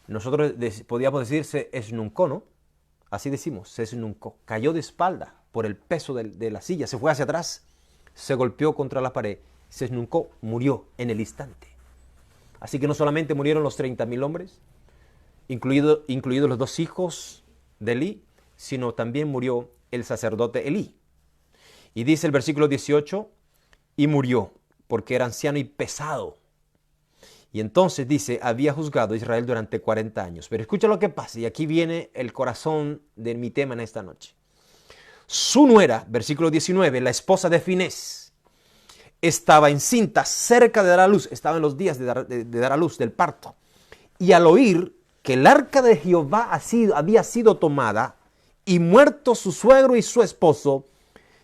Nosotros podíamos decir se esnuncó, ¿no? Así decimos, se esnuncó. Cayó de espalda por el peso de la silla, se fue hacia atrás. Se golpeó contra la pared, se esnuncó, murió en el instante. Así que no solamente murieron los 30,000 hombres, incluidos los dos hijos de Elí, sino también murió el sacerdote Elí. Y dice el versículo 18, y murió, porque era anciano y pesado. Y entonces dice, había juzgado a Israel durante 40 años. Pero escucha lo que pasa, y aquí viene el corazón de mi tema en esta noche. Su nuera, versículo 19, la esposa de Finés, estaba encinta cerca de dar a luz, estaba en los días de dar a luz, del parto. Y al oír que el arca de Jehová había sido tomada y muerto su suegro y su esposo,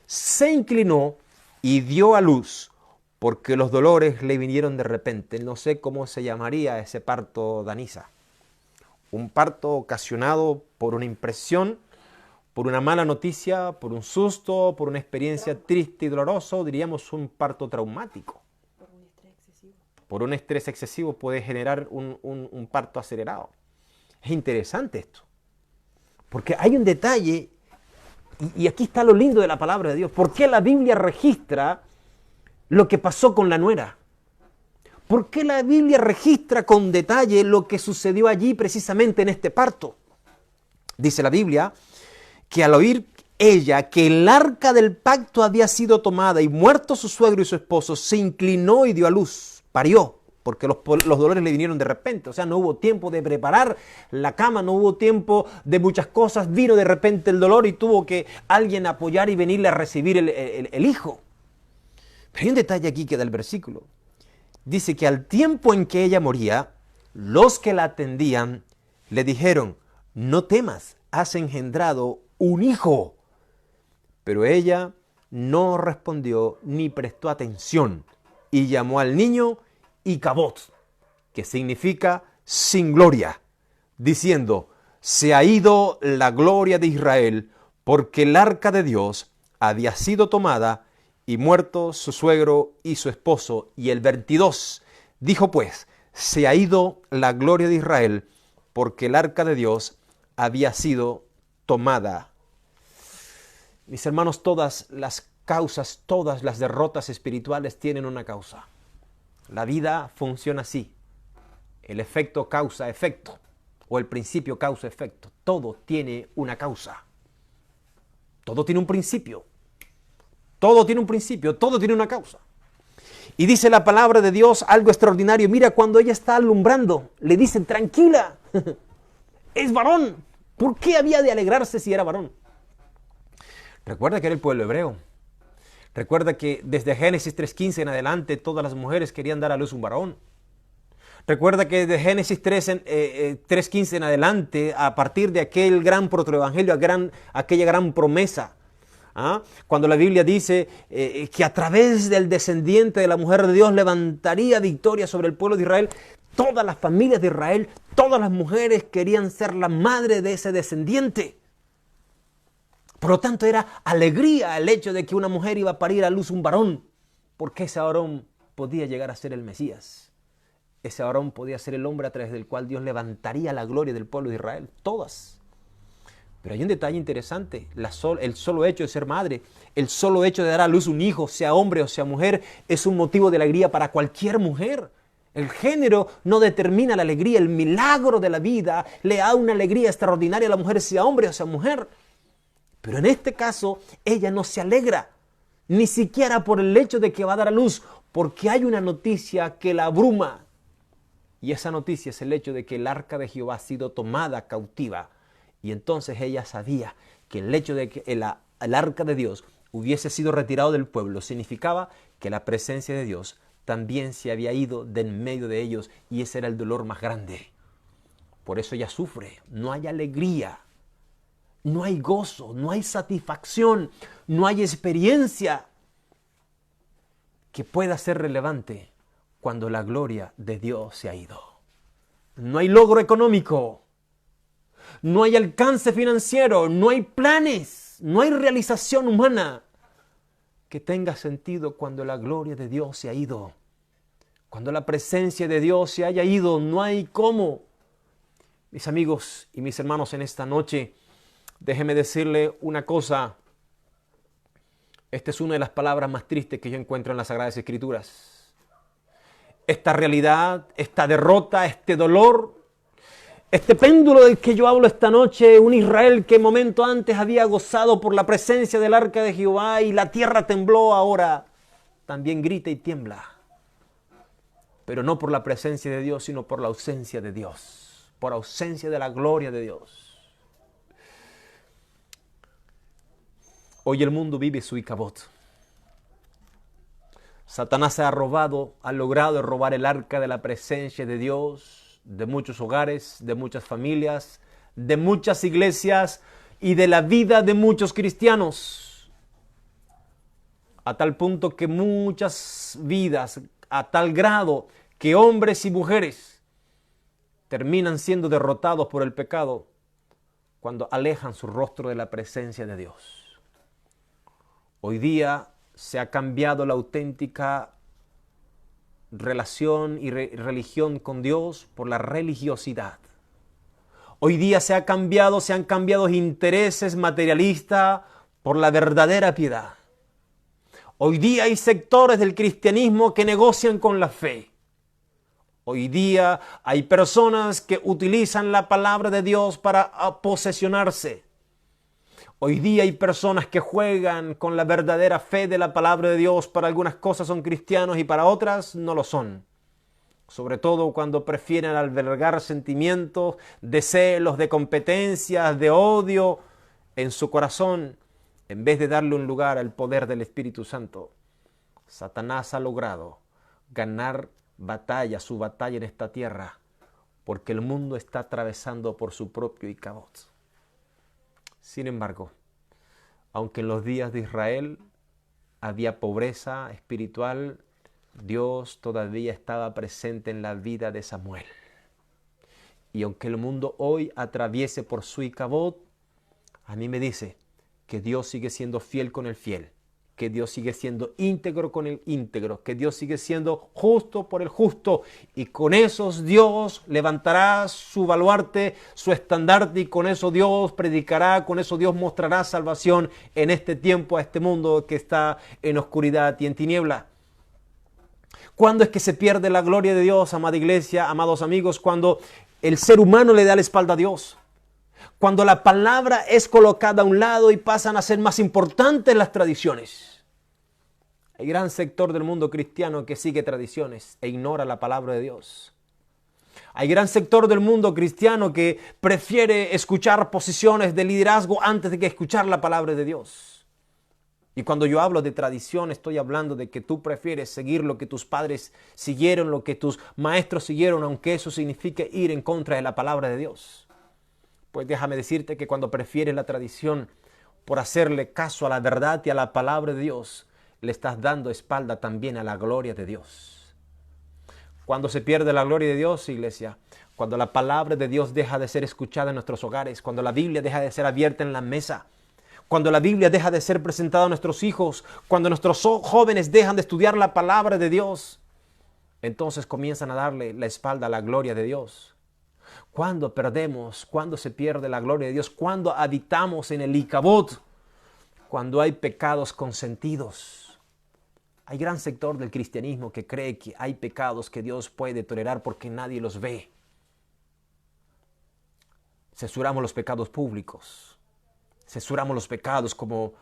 se inclinó y dio a luz, porque los dolores le vinieron de repente. No sé cómo se llamaría ese parto, Danisa. Un parto ocasionado por una impresión, por una mala noticia, por un susto, por una experiencia triste y dolorosa, diríamos un parto traumático. Por un estrés excesivo. Por un estrés excesivo puede generar un parto acelerado. Es interesante esto, porque hay un detalle, y aquí está lo lindo de la palabra de Dios. ¿Por qué la Biblia registra lo que pasó con la nuera? ¿Por qué la Biblia registra con detalle lo que sucedió allí precisamente en este parto? Dice la Biblia que al oír ella que el arca del pacto había sido tomada y muerto su suegro y su esposo, se inclinó y dio a luz, parió, porque los dolores le vinieron de repente. O sea, no hubo tiempo de preparar la cama, no hubo tiempo de muchas cosas, vino de repente el dolor y tuvo que alguien apoyar y venirle a recibir el hijo. Pero hay un detalle aquí que da el versículo. Dice que al tiempo en que ella moría, los que la atendían le dijeron, no temas, has engendrado un hijo. Pero ella no respondió ni prestó atención y llamó al niño Icabod, que significa sin gloria, diciendo, se ha ido la gloria de Israel, porque el arca de Dios había sido tomada y muerto su suegro y su esposo. Y el 22 dijo pues, se ha ido la gloria de Israel, porque el arca de Dios había sido tomada. Mis hermanos, todas las causas, todas las derrotas espirituales tienen una causa. La vida funciona así. El efecto causa efecto, o el principio causa efecto. Todo tiene una causa. Todo tiene un principio. Todo tiene un principio, todo tiene una causa. Y dice la palabra de Dios algo extraordinario. Mira, cuando ella está alumbrando, le dicen, tranquila, es varón. ¿Por qué había de alegrarse si era varón? Recuerda que era el pueblo hebreo. Recuerda que desde Génesis 3:15 en adelante todas las mujeres querían dar a luz un varón. Recuerda que de Génesis 3:15 en adelante, a partir de aquel gran protoevangelio, aquella gran promesa, ¿Ah? Cuando la Biblia dice que a través del descendiente de la mujer de Dios levantaría victoria sobre el pueblo de Israel, todas las familias de Israel, todas las mujeres querían ser la madre de ese descendiente. Por lo tanto, era alegría el hecho de que una mujer iba a parir a luz un varón, porque ese varón podía llegar a ser el Mesías. Ese varón podía ser el hombre a través del cual Dios levantaría la gloria del pueblo de Israel, todas. Pero hay un detalle interesante, el solo hecho de ser madre, el solo hecho de dar a luz un hijo, sea hombre o sea mujer, es un motivo de alegría para cualquier mujer. El género no determina la alegría, el milagro de la vida le da una alegría extraordinaria a la mujer, sea hombre o sea mujer. Pero en este caso, ella no se alegra, ni siquiera por el hecho de que va a dar a luz, porque hay una noticia que la abruma. Y esa noticia es el hecho de que el arca de Jehová ha sido tomada cautiva. Y entonces ella sabía que el hecho de que el arca de Dios hubiese sido retirado del pueblo significaba que la presencia de Dios también se había ido de en medio de ellos, y ese era el dolor más grande. Por eso ella sufre, no hay alegría, no hay gozo, no hay satisfacción, no hay experiencia que pueda ser relevante cuando la gloria de Dios se ha ido. No hay logro económico. No hay alcance financiero, no hay planes, no hay realización humana que tenga sentido cuando la gloria de Dios se ha ido. Cuando la presencia de Dios se haya ido, no hay cómo. Mis amigos y mis hermanos, en esta noche, déjeme decirle una cosa. Esta es una de las palabras más tristes que yo encuentro en las Sagradas Escrituras. Esta realidad, esta derrota, este dolor, este péndulo del que yo hablo esta noche, un Israel que momento antes había gozado por la presencia del arca de Jehová y la tierra tembló, ahora también grita y tiembla. Pero no por la presencia de Dios, sino por la ausencia de Dios, por ausencia de la gloria de Dios. Hoy el mundo vive su Icabod. Satanás ha logrado robar el arca de la presencia de Dios, de muchos hogares, de muchas familias, de muchas iglesias y de la vida de muchos cristianos. A tal punto que muchas vidas, a tal grado que hombres y mujeres terminan siendo derrotados por el pecado cuando alejan su rostro de la presencia de Dios. Hoy día se ha cambiado la auténtica relación y religión con Dios por la religiosidad. Hoy día se han cambiado intereses materialistas por la verdadera piedad. Hoy día hay sectores del cristianismo que negocian con la fe. Hoy día hay personas que utilizan la palabra de Dios para posesionarse. Hoy día hay personas que juegan con la verdadera fe de la palabra de Dios. Para algunas cosas son cristianos y para otras no lo son. Sobre todo cuando prefieren albergar sentimientos de celos, de competencias, de odio en su corazón, en vez de darle un lugar al poder del Espíritu Santo. Satanás ha logrado ganar su batalla en esta tierra, porque el mundo está atravesando por su propio Icabod. Sin embargo, aunque en los días de Israel había pobreza espiritual, Dios todavía estaba presente en la vida de Samuel. Y aunque el mundo hoy atraviese por su Icabod, a mí me dice que Dios sigue siendo fiel con el fiel, que Dios sigue siendo íntegro con el íntegro, que Dios sigue siendo justo por el justo, y con esos Dios levantará su baluarte, su estandarte, y con eso Dios predicará, con eso Dios mostrará salvación en este tiempo a este mundo que está en oscuridad y en tiniebla. ¿Cuándo es que se pierde la gloria de Dios, amada iglesia, amados amigos? Cuando el ser humano le da la espalda a Dios. Cuando la palabra es colocada a un lado y pasan a ser más importantes las tradiciones. Hay gran sector del mundo cristiano que sigue tradiciones e ignora la palabra de Dios. Hay gran sector del mundo cristiano que prefiere escuchar posiciones de liderazgo antes de que escuchar la palabra de Dios. Y cuando yo hablo de tradición, estoy hablando de que tú prefieres seguir lo que tus padres siguieron, lo que tus maestros siguieron, aunque eso signifique ir en contra de la palabra de Dios. Pues déjame decirte que cuando prefieres la tradición por hacerle caso a la verdad y a la palabra de Dios, le estás dando espalda también a la gloria de Dios. Cuando se pierde la gloria de Dios, iglesia, cuando la palabra de Dios deja de ser escuchada en nuestros hogares, cuando la Biblia deja de ser abierta en la mesa, cuando la Biblia deja de ser presentada a nuestros hijos, cuando nuestros jóvenes dejan de estudiar la palabra de Dios, entonces comienzan a darle la espalda a la gloria de Dios. Cuando perdemos, cuando se pierde la gloria de Dios, cuando habitamos en el Icabod, cuando hay pecados consentidos. Hay gran sector del cristianismo que cree que hay pecados que Dios puede tolerar porque nadie los ve. Censuramos los pecados públicos. Censuramos los pecados como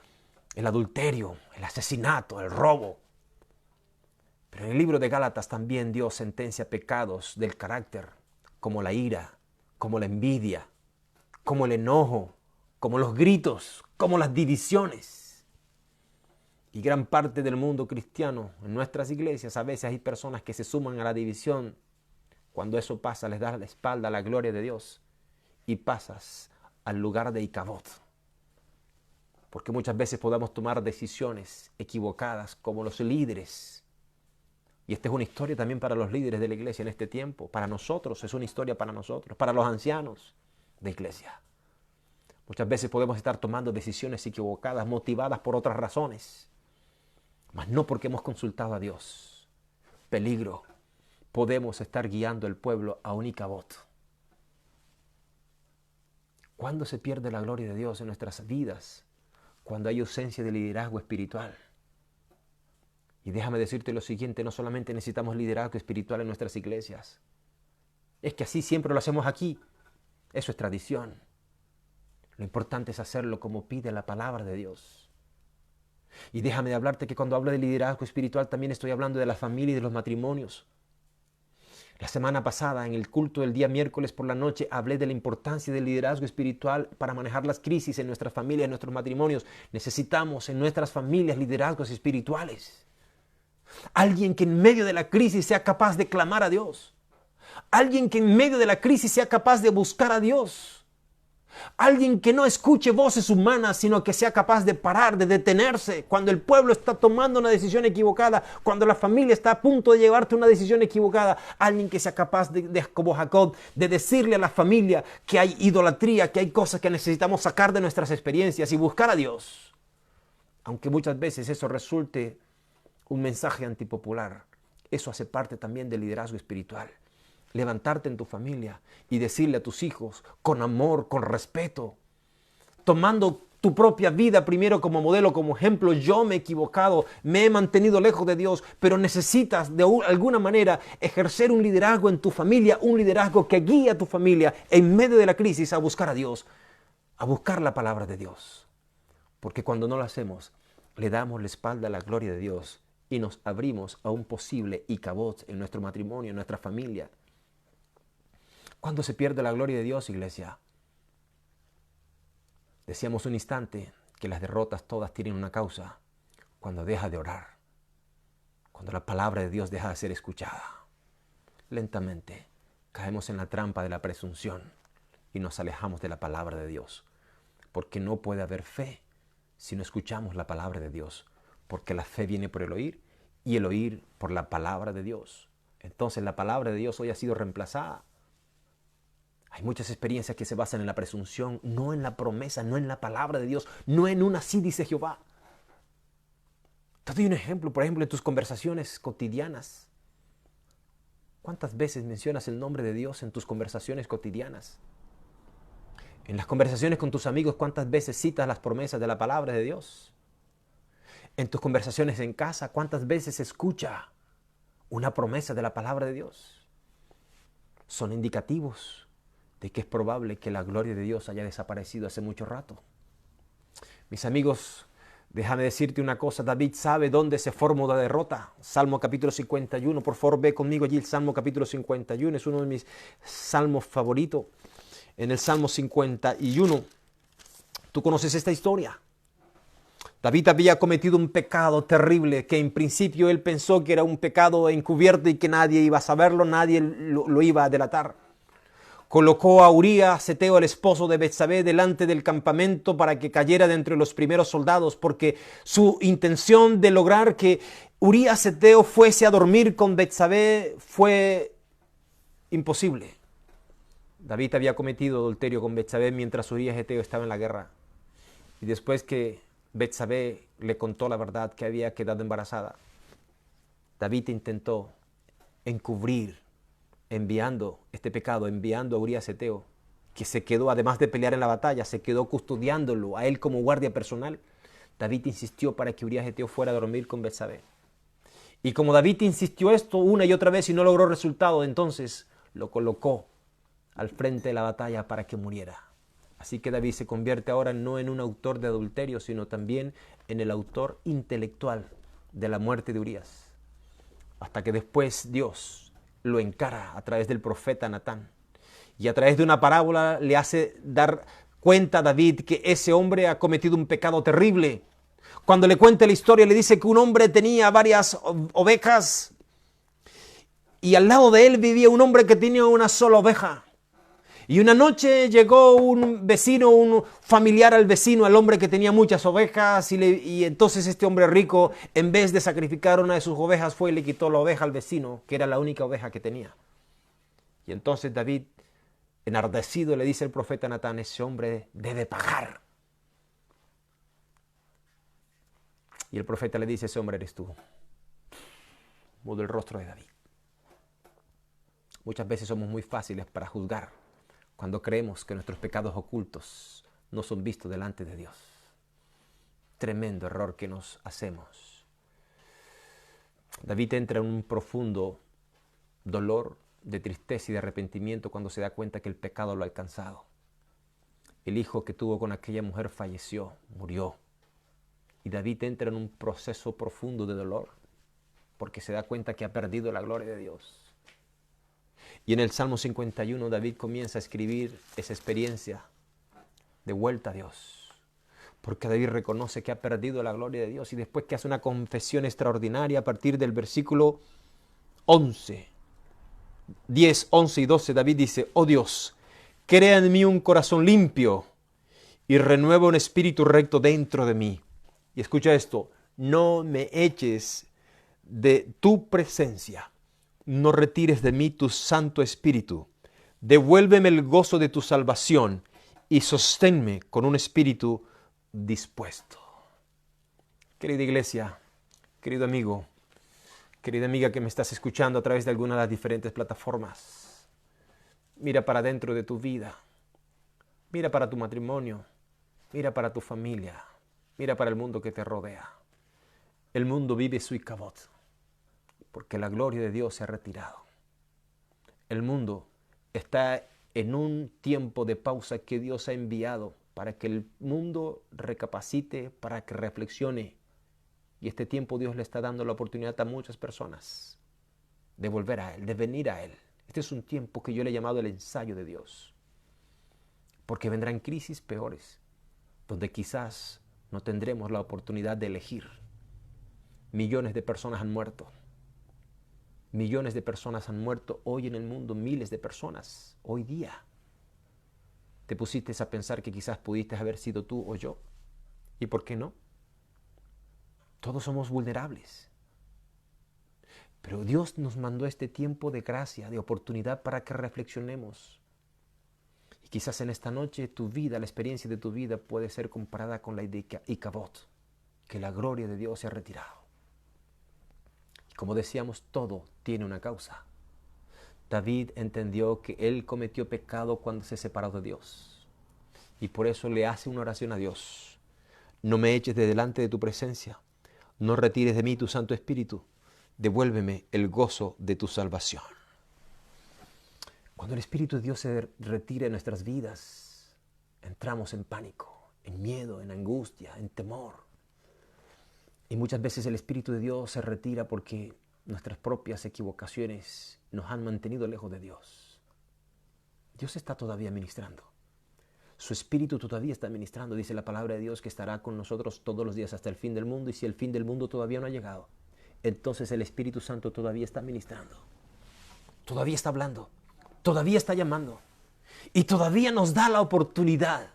el adulterio, el asesinato, el robo. Pero en el libro de Gálatas también Dios sentencia pecados del carácter, como la ira, como la envidia, como el enojo, como los gritos, como las divisiones. Y gran parte del mundo cristiano, en nuestras iglesias, a veces hay personas que se suman a la división. Cuando eso pasa, les das la espalda a la gloria de Dios y pasas al lugar de Icabod. Porque muchas veces podemos tomar decisiones equivocadas como los líderes. Y esta es una historia también para los líderes de la iglesia en este tiempo. Para nosotros, es una historia para nosotros, para los ancianos de iglesia. Muchas veces podemos estar tomando decisiones equivocadas, motivadas por otras razones, mas no porque hemos consultado a Dios. Peligro. Podemos estar guiando al pueblo a un Icabod. ¿Cuándo se pierde la gloria de Dios en nuestras vidas? Cuando hay ausencia de liderazgo espiritual. Y déjame decirte lo siguiente, no solamente necesitamos liderazgo espiritual en nuestras iglesias. Es que así siempre lo hacemos aquí. Eso es tradición. Lo importante es hacerlo como pide la palabra de Dios. Y déjame hablarte que cuando hablo de liderazgo espiritual también estoy hablando de la familia y de los matrimonios. La semana pasada, en el culto del día miércoles por la noche, hablé de la importancia del liderazgo espiritual para manejar las crisis en nuestras familias, en nuestros matrimonios. Necesitamos en nuestras familias liderazgos espirituales. Alguien que en medio de la crisis sea capaz de clamar a Dios. Alguien que en medio de la crisis sea capaz de buscar a Dios. Alguien que no escuche voces humanas, sino que sea capaz de parar, de detenerse. Cuando el pueblo está tomando una decisión equivocada, cuando la familia está a punto de llevarte una decisión equivocada, alguien que sea capaz como Jacob, de decirle a la familia que hay idolatría, que hay cosas que necesitamos sacar de nuestras experiencias y buscar a Dios. Aunque muchas veces eso resulte un mensaje antipopular, eso hace parte también del liderazgo espiritual. Levantarte en tu familia y decirle a tus hijos con amor, con respeto, tomando tu propia vida primero como modelo, como ejemplo. Yo me he equivocado, me he mantenido lejos de Dios, pero necesitas de alguna manera ejercer un liderazgo en tu familia, un liderazgo que guíe a tu familia en medio de la crisis a buscar a Dios, a buscar la palabra de Dios. Porque cuando no lo hacemos, le damos la espalda a la gloria de Dios y nos abrimos a un posible Icabod en nuestro matrimonio, en nuestra familia. ¿Cuándo se pierde la gloria de Dios, iglesia? Decíamos un instante que las derrotas todas tienen una causa. Cuando deja de orar. Cuando la palabra de Dios deja de ser escuchada. Lentamente caemos en la trampa de la presunción y nos alejamos de la palabra de Dios. Porque no puede haber fe si no escuchamos la palabra de Dios. Porque la fe viene por el oír y el oír por la palabra de Dios. Entonces la palabra de Dios hoy ha sido reemplazada. Hay muchas experiencias que se basan en la presunción, no en la promesa, no en la palabra de Dios, no en un así dice Jehová. Te doy un ejemplo, por ejemplo, en tus conversaciones cotidianas. ¿Cuántas veces mencionas el nombre de Dios en tus conversaciones cotidianas? En las conversaciones con tus amigos, ¿cuántas veces citas las promesas de la palabra de Dios? En tus conversaciones en casa, ¿cuántas veces se escucha una promesa de la palabra de Dios? Son indicativos de que es probable que la gloria de Dios haya desaparecido hace mucho rato. Mis amigos, déjame decirte una cosa. David sabe dónde se formó la derrota. Salmo capítulo 51. Por favor, ve conmigo allí el Salmo capítulo 51. Es uno de mis salmos favoritos. En el Salmo 51, tú conoces esta historia. David había cometido un pecado terrible que en principio él pensó que era un pecado encubierto y que nadie iba a saberlo, nadie lo iba a delatar. colocó a Urías Heteo, el esposo de Betsabé, delante del campamento para que cayera de entre los primeros soldados, porque su intención de lograr que Urías Heteo fuese a dormir con Betsabé fue imposible. David había cometido adulterio con Betsabé mientras Urías Heteo estaba en la guerra. Y después que Betsabé le contó la verdad que había quedado embarazada, David intentó encubrir, enviando este pecado, enviando a Urías Heteo, que se quedó, además de pelear en la batalla, se quedó custodiándolo a él como guardia personal. David insistió para que Urías Heteo fuera a dormir con Betsabé. Y como David insistió esto una y otra vez y no logró resultado, entonces lo colocó al frente de la batalla para que muriera. Así que David se convierte ahora no en un autor de adulterio, sino también en el autor intelectual de la muerte de Urías. Hasta que después Dios lo encara a través del profeta Natán. Y a través de una parábola le hace dar cuenta a David que ese hombre ha cometido un pecado terrible. Cuando le cuenta la historia, le dice que un hombre tenía varias ovejas y al lado de él vivía un hombre que tenía una sola oveja. Y una noche llegó un vecino, un familiar al vecino, al hombre que tenía muchas ovejas, y entonces este hombre rico, en vez de sacrificar una de sus ovejas, fue y le quitó la oveja al vecino, que era la única oveja que tenía. Y entonces David, enardecido, le dice al profeta Natán: ese hombre debe pagar. Y el profeta le dice: ese hombre eres tú. Mudó el rostro de David. Muchas veces somos muy fáciles para juzgar cuando creemos que nuestros pecados ocultos no son vistos delante de Dios. Tremendo error que nos hacemos. David entra en un profundo dolor, de tristeza y de arrepentimiento cuando se da cuenta que el pecado lo ha alcanzado. El hijo que tuvo con aquella mujer falleció, murió. Y David entra en un proceso profundo de dolor porque se da cuenta que ha perdido la gloria de Dios. Y en el Salmo 51 David comienza a escribir esa experiencia de vuelta a Dios. Porque David reconoce que ha perdido la gloria de Dios. Y después que hace una confesión extraordinaria a partir del versículo 10, 11 y 12, David dice: oh Dios, crea en mí un corazón limpio y renueva un espíritu recto dentro de mí. Y escucha esto: no me eches de tu presencia. No retires de mí tu Santo Espíritu. Devuélveme el gozo de tu salvación y sosténme con un espíritu dispuesto. Querida iglesia, querido amigo, querida amiga que me estás escuchando a través de alguna de las diferentes plataformas, mira para dentro de tu vida, mira para tu matrimonio, mira para tu familia, mira para el mundo que te rodea. El mundo vive su ikavod, porque la gloria de Dios se ha retirado. El mundo está en un tiempo de pausa que Dios ha enviado para que el mundo recapacite, para que reflexione. Y este tiempo Dios le está dando la oportunidad a muchas personas de volver a Él, de venir a Él. Este es un tiempo que yo le he llamado el ensayo de Dios, porque vendrán crisis peores, donde quizás no tendremos la oportunidad de elegir. Millones de personas han muerto. Millones de personas han muerto hoy en el mundo, miles de personas, hoy día. ¿Te pusiste a pensar que quizás pudiste haber sido tú o yo? ¿Y por qué no? Todos somos vulnerables. Pero Dios nos mandó este tiempo de gracia, de oportunidad para que reflexionemos. Y quizás en esta noche tu vida, la experiencia de tu vida puede ser comparada con la de ikavod, que la gloria de Dios se ha retirado. Como decíamos, todo tiene una causa. David entendió que él cometió pecado cuando se separó de Dios. Y por eso le hace una oración a Dios. No me eches de delante de tu presencia. No retires de mí tu Santo Espíritu. Devuélveme el gozo de tu salvación. Cuando el Espíritu de Dios se retira de nuestras vidas, entramos en pánico, en miedo, en angustia, en temor. Y muchas veces el Espíritu de Dios se retira porque nuestras propias equivocaciones nos han mantenido lejos de Dios. Dios está todavía ministrando. Su Espíritu todavía está ministrando. Dice la palabra de Dios que estará con nosotros todos los días hasta el fin del mundo. Y si el fin del mundo todavía no ha llegado, entonces el Espíritu Santo todavía está ministrando. Todavía está hablando. Todavía está llamando. Y todavía nos da la oportunidad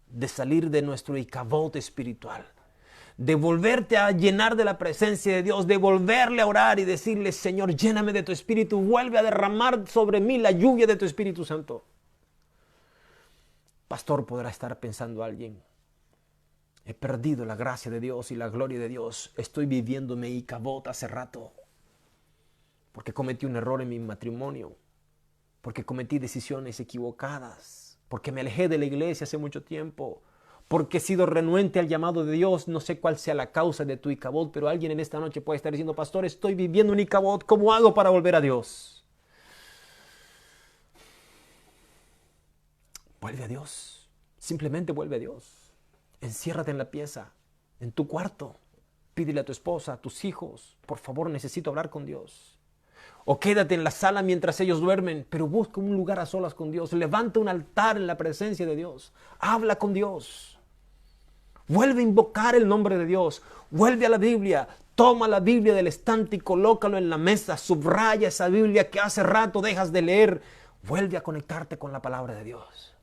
de salir de nuestro Icabod espiritual, de volverte a llenar de la presencia de Dios, de volverle a orar y decirle: Señor, lléname de tu Espíritu, vuelve a derramar sobre mí la lluvia de tu Espíritu Santo. Pastor, podrá estar pensando alguien: he perdido la gracia de Dios y la gloria de Dios, estoy viviendo mi Icabod hace rato, porque cometí un error en mi matrimonio, porque cometí decisiones equivocadas, porque me alejé de la iglesia hace mucho tiempo, porque he sido renuente al llamado de Dios. No sé cuál sea la causa de tu Icabod, pero alguien en esta noche puede estar diciendo: pastor, estoy viviendo un Icabod, ¿cómo hago para volver a Dios? Vuelve a Dios, simplemente vuelve a Dios. Enciérrate en la pieza, en tu cuarto, pídele a tu esposa, a tus hijos: por favor, necesito hablar con Dios. O quédate en la sala mientras ellos duermen, pero busca un lugar a solas con Dios. Levanta un altar en la presencia de Dios. Habla con Dios. Vuelve a invocar el nombre de Dios. Vuelve a la Biblia. Toma la Biblia del estante y colócalo en la mesa. Subraya esa Biblia que hace rato dejas de leer. Vuelve a conectarte con la palabra de Dios.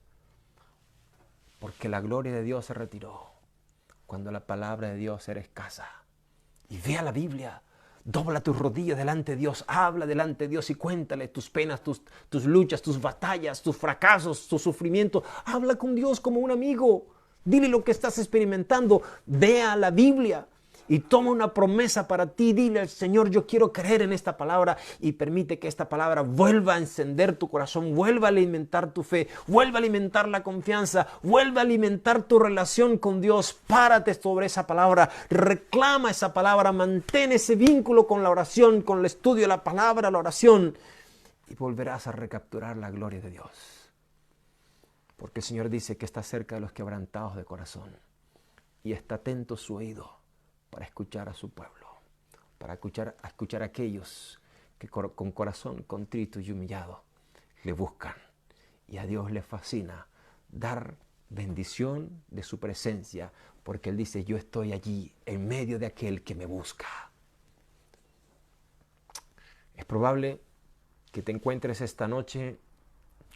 Porque la gloria de Dios se retiró cuando la palabra de Dios era escasa. Y ve a la Biblia. Dobla tus rodillas delante de Dios, habla delante de Dios y cuéntale tus penas, tus luchas, tus batallas, tus fracasos, tus sufrimientos. Habla con Dios como un amigo. Dile lo que estás experimentando. Ve a la Biblia y toma una promesa para ti. Dile al Señor: yo quiero creer en esta palabra, y permite que esta palabra vuelva a encender tu corazón, vuelva a alimentar tu fe, vuelva a alimentar la confianza, vuelva a alimentar tu relación con Dios. Párate sobre esa palabra, reclama esa palabra, mantén ese vínculo con la oración, con el estudio de la palabra, la oración, y volverás a recapturar la gloria de Dios. Porque el Señor dice que está cerca de los quebrantados de corazón y está atento su oído para escuchar a su pueblo, para escuchar a aquellos que con corazón contrito y humillado le buscan. Y a Dios le fascina dar bendición de su presencia, porque Él dice: yo estoy allí en medio de aquel que me busca. Es probable que te encuentres esta noche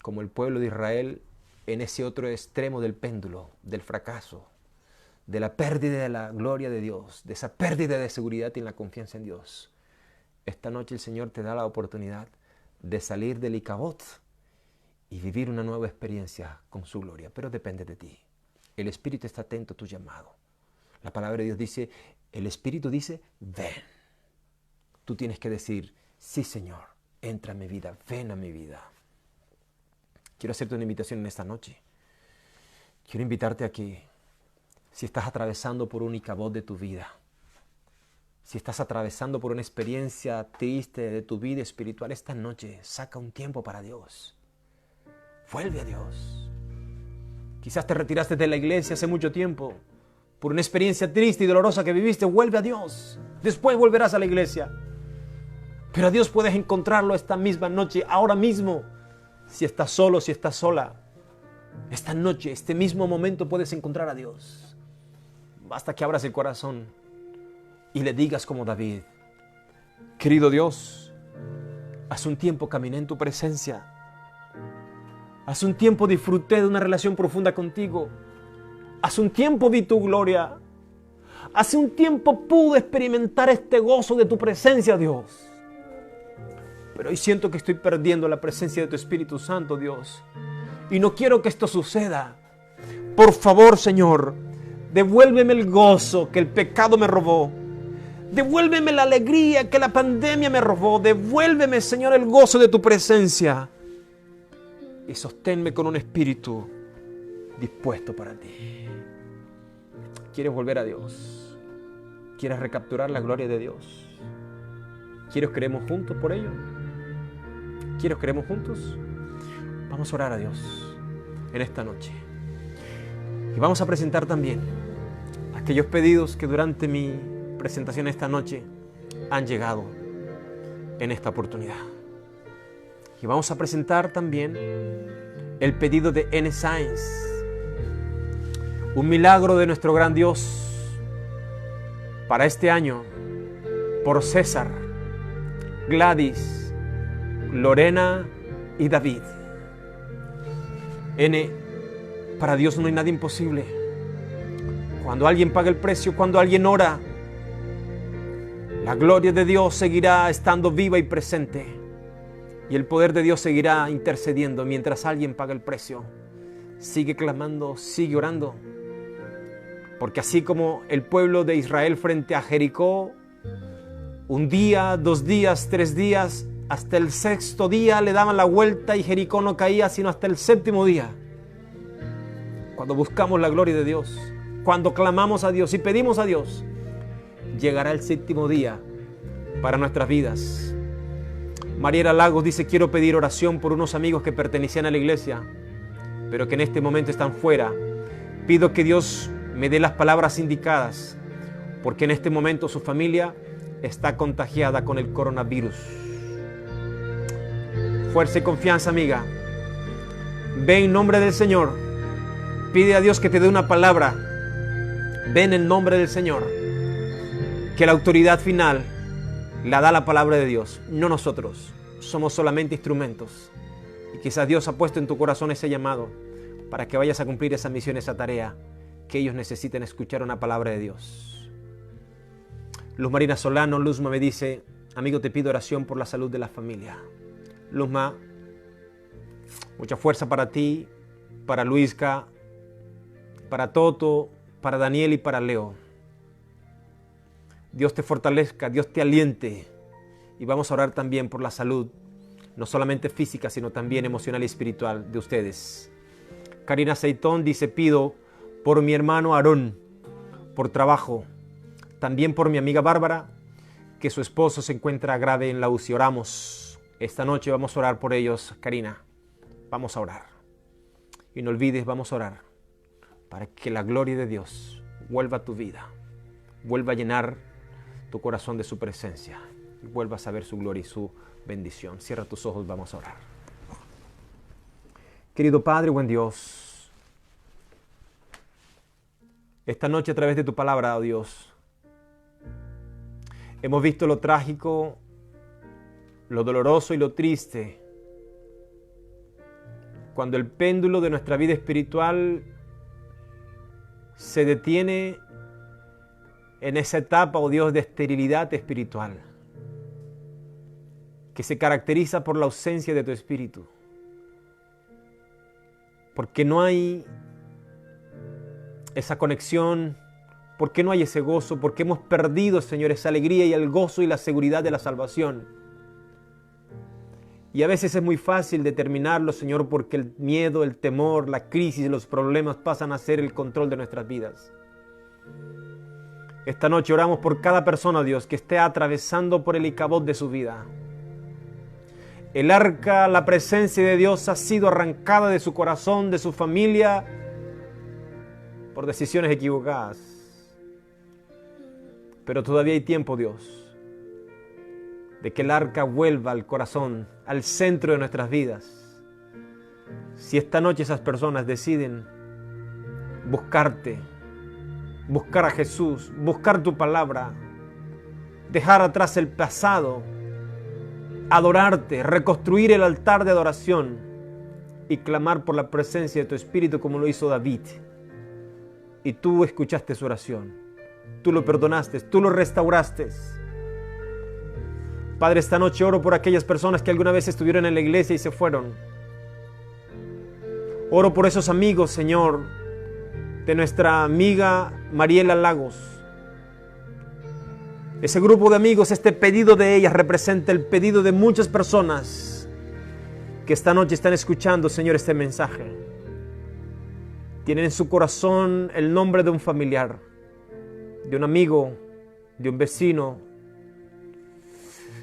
como el pueblo de Israel en ese otro extremo del péndulo, del fracaso, de la pérdida de la gloria de Dios, de esa pérdida de seguridad y la confianza en Dios. Esta noche el Señor te da la oportunidad de salir del Icabod y vivir una nueva experiencia con su gloria, pero depende de ti. El Espíritu está atento a tu llamado. La palabra de Dios dice, el Espíritu dice: ven. Tú tienes que decir: sí, Señor, entra a mi vida, ven a mi vida. Quiero hacerte una invitación en esta noche. Quiero invitarte a que, si estás atravesando por un Icabod de tu vida, si estás atravesando por una experiencia triste de tu vida espiritual, esta noche saca un tiempo para Dios. Vuelve a Dios. Quizás te retiraste de la iglesia hace mucho tiempo por una experiencia triste y dolorosa que viviste. Vuelve a Dios. Después volverás a la iglesia. Pero a Dios puedes encontrarlo esta misma noche, ahora mismo. Si estás solo, si estás sola, esta noche, este mismo momento puedes encontrar a Dios. Basta que abras el corazón y le digas como David: querido Dios, hace un tiempo caminé en tu presencia. Hace un tiempo disfruté de una relación profunda contigo. Hace un tiempo vi tu gloria. Hace un tiempo pude experimentar este gozo de tu presencia, Dios. Pero hoy siento que estoy perdiendo la presencia de tu Espíritu Santo, Dios. Y no quiero que esto suceda. Por favor, Señor, devuélveme el gozo que el pecado me robó. Devuélveme la alegría que la pandemia me robó. Devuélveme, Señor, el gozo de tu presencia. Y sosténme con un espíritu dispuesto para ti. ¿Quieres volver a Dios? ¿Quieres recapturar la gloria de Dios? ¿Quieres que oremos juntos por ello? ¿Quieres que oremos juntos? Vamos a orar a Dios en esta noche. Y vamos a presentar también aquellos pedidos que durante mi presentación esta noche han llegado en esta oportunidad. Y vamos a presentar también el pedido de N. Sainz, un milagro de nuestro gran Dios para este año, por César, Gladys, Lorena y David. Para Dios no hay nada imposible. Cuando alguien paga el precio, cuando alguien ora, la gloria de Dios seguirá estando viva y presente. Y el poder de Dios seguirá intercediendo mientras alguien paga el precio. Sigue clamando, sigue orando. Porque así como el pueblo de Israel frente a Jericó, un día, 2 días, 3 días, hasta el 6º día le daban la vuelta y Jericó no caía sino hasta el 7º día. Cuando buscamos la gloria de Dios, cuando clamamos a Dios y pedimos a Dios, llegará el 7º día para nuestras vidas. Mariela Lagos dice: quiero pedir oración por unos amigos que pertenecían a la iglesia, pero que en este momento están fuera. Pido que Dios me dé las palabras indicadas, porque en este momento su familia está contagiada con el coronavirus. Fuerza y confianza, amiga. Ve en nombre del Señor. Pide a Dios que te dé una palabra. Ve en el nombre del Señor. Que la autoridad final la da la palabra de Dios, no nosotros. Somos solamente instrumentos. Y quizás Dios ha puesto en tu corazón ese llamado para que vayas a cumplir esa misión, esa tarea, que ellos necesiten escuchar una palabra de Dios. Luz Marina Solano, Luzma me dice: amigo, te pido oración por la salud de la familia. Luzma, mucha fuerza para ti, para Luisca, para Toto, para Daniel y para Leo. Dios te fortalezca, Dios te aliente. Y vamos a orar también por la salud, no solamente física, sino también emocional y espiritual de ustedes. Karina Seitón dice: pido por mi hermano Aarón, por trabajo, también por mi amiga Bárbara, que su esposo se encuentra grave en la UCI. Oramos. Esta noche vamos a orar por ellos, Karina. Vamos a orar. Y no olvides, vamos a orar para que la gloria de Dios vuelva a tu vida, vuelva a llenar tu corazón de su presencia y vuelvas a ver su gloria y su bendición. Cierra tus ojos, vamos a orar. Querido Padre, buen Dios, esta noche a través de tu palabra, oh Dios, hemos visto lo trágico, lo doloroso y lo triste, cuando el péndulo de nuestra vida espiritual se detiene en esa etapa, oh Dios, de esterilidad espiritual, que se caracteriza por la ausencia de tu Espíritu. Porque no hay esa conexión, porque no hay ese gozo, porque hemos perdido, Señor, esa alegría y el gozo y la seguridad de la salvación. Y a veces es muy fácil determinarlo, Señor, porque el miedo, el temor, la crisis, los problemas pasan a ser el control de nuestras vidas. Esta noche oramos por cada persona, Dios, que esté atravesando por el Icabod de su vida. El arca, la presencia de Dios ha sido arrancada de su corazón, de su familia, por decisiones equivocadas. Pero todavía hay tiempo, Dios, de que el arca vuelva al corazón, al centro de nuestras vidas. Si esta noche esas personas deciden buscarte, buscar a Jesús, buscar tu palabra, dejar atrás el pasado, adorarte, reconstruir el altar de adoración y clamar por la presencia de tu Espíritu como lo hizo David. Y tú escuchaste su oración, tú lo perdonaste, tú lo restauraste. Padre, esta noche oro por aquellas personas que alguna vez estuvieron en la iglesia y se fueron. Oro por esos amigos, Señor, de nuestra amiga Mariela Lagos. Ese grupo de amigos, este pedido de ellas representa el pedido de muchas personas que esta noche están escuchando, Señor, este mensaje. Tienen en su corazón el nombre de un familiar, de un amigo, de un vecino.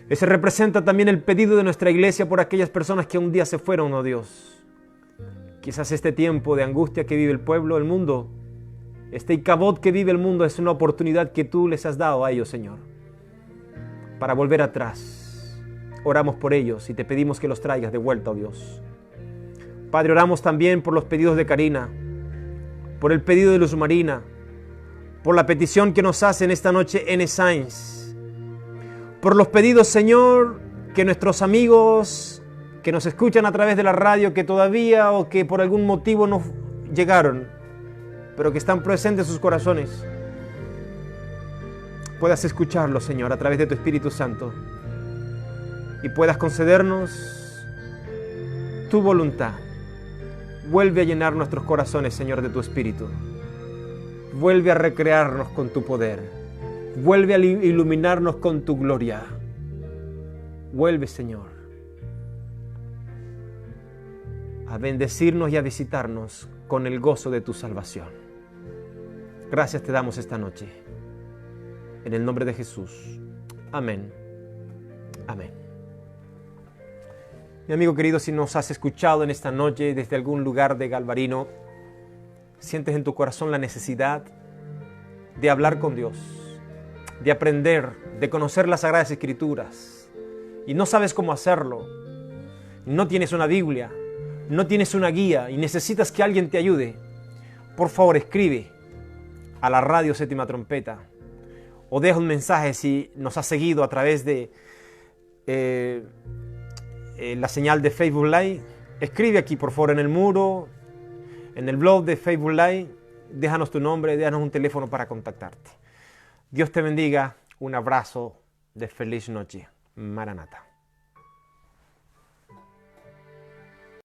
Ese representa también el pedido de nuestra iglesia por aquellas personas que un día se fueron, oh Dios. Quizás este tiempo de angustia que vive el pueblo, el mundo, este Icabod que vive el mundo es una oportunidad que tú les has dado a ellos, Señor, para volver atrás. Oramos por ellos y te pedimos que los traigas de vuelta, oh Dios. Padre, oramos también por los pedidos de Karina, por el pedido de Luz Marina, por la petición que nos hacen esta noche N. Sainz, por los pedidos, Señor, que nuestros amigos que nos escuchan a través de la radio, que todavía o que por algún motivo no llegaron, pero que están presentes en sus corazones, puedas escucharlos, Señor, a través de tu Espíritu Santo, y puedas concedernos tu voluntad. Vuelve a llenar nuestros corazones, Señor, de tu Espíritu. Vuelve a recrearnos con tu poder. Vuelve a iluminarnos con tu gloria. Vuelve, Señor, a bendecirnos y a visitarnos con el gozo de tu salvación. Gracias te damos esta noche. En el nombre de Jesús. Amén. Amén. Mi amigo querido, si nos has escuchado en esta noche desde algún lugar de Galvarino, sientes en tu corazón la necesidad de hablar con Dios, de aprender, de conocer las Sagradas Escrituras, y no sabes cómo hacerlo, no tienes una Biblia, no tienes una guía y necesitas que alguien te ayude, por favor escribe a la radio Séptima Trompeta o deja un mensaje si nos has seguido a través de la señal de Facebook Live. Escribe aquí por favor en el muro, en el blog de Facebook Live, déjanos tu nombre, déjanos un teléfono para contactarte. Dios te bendiga, un abrazo de feliz noche. Maranata.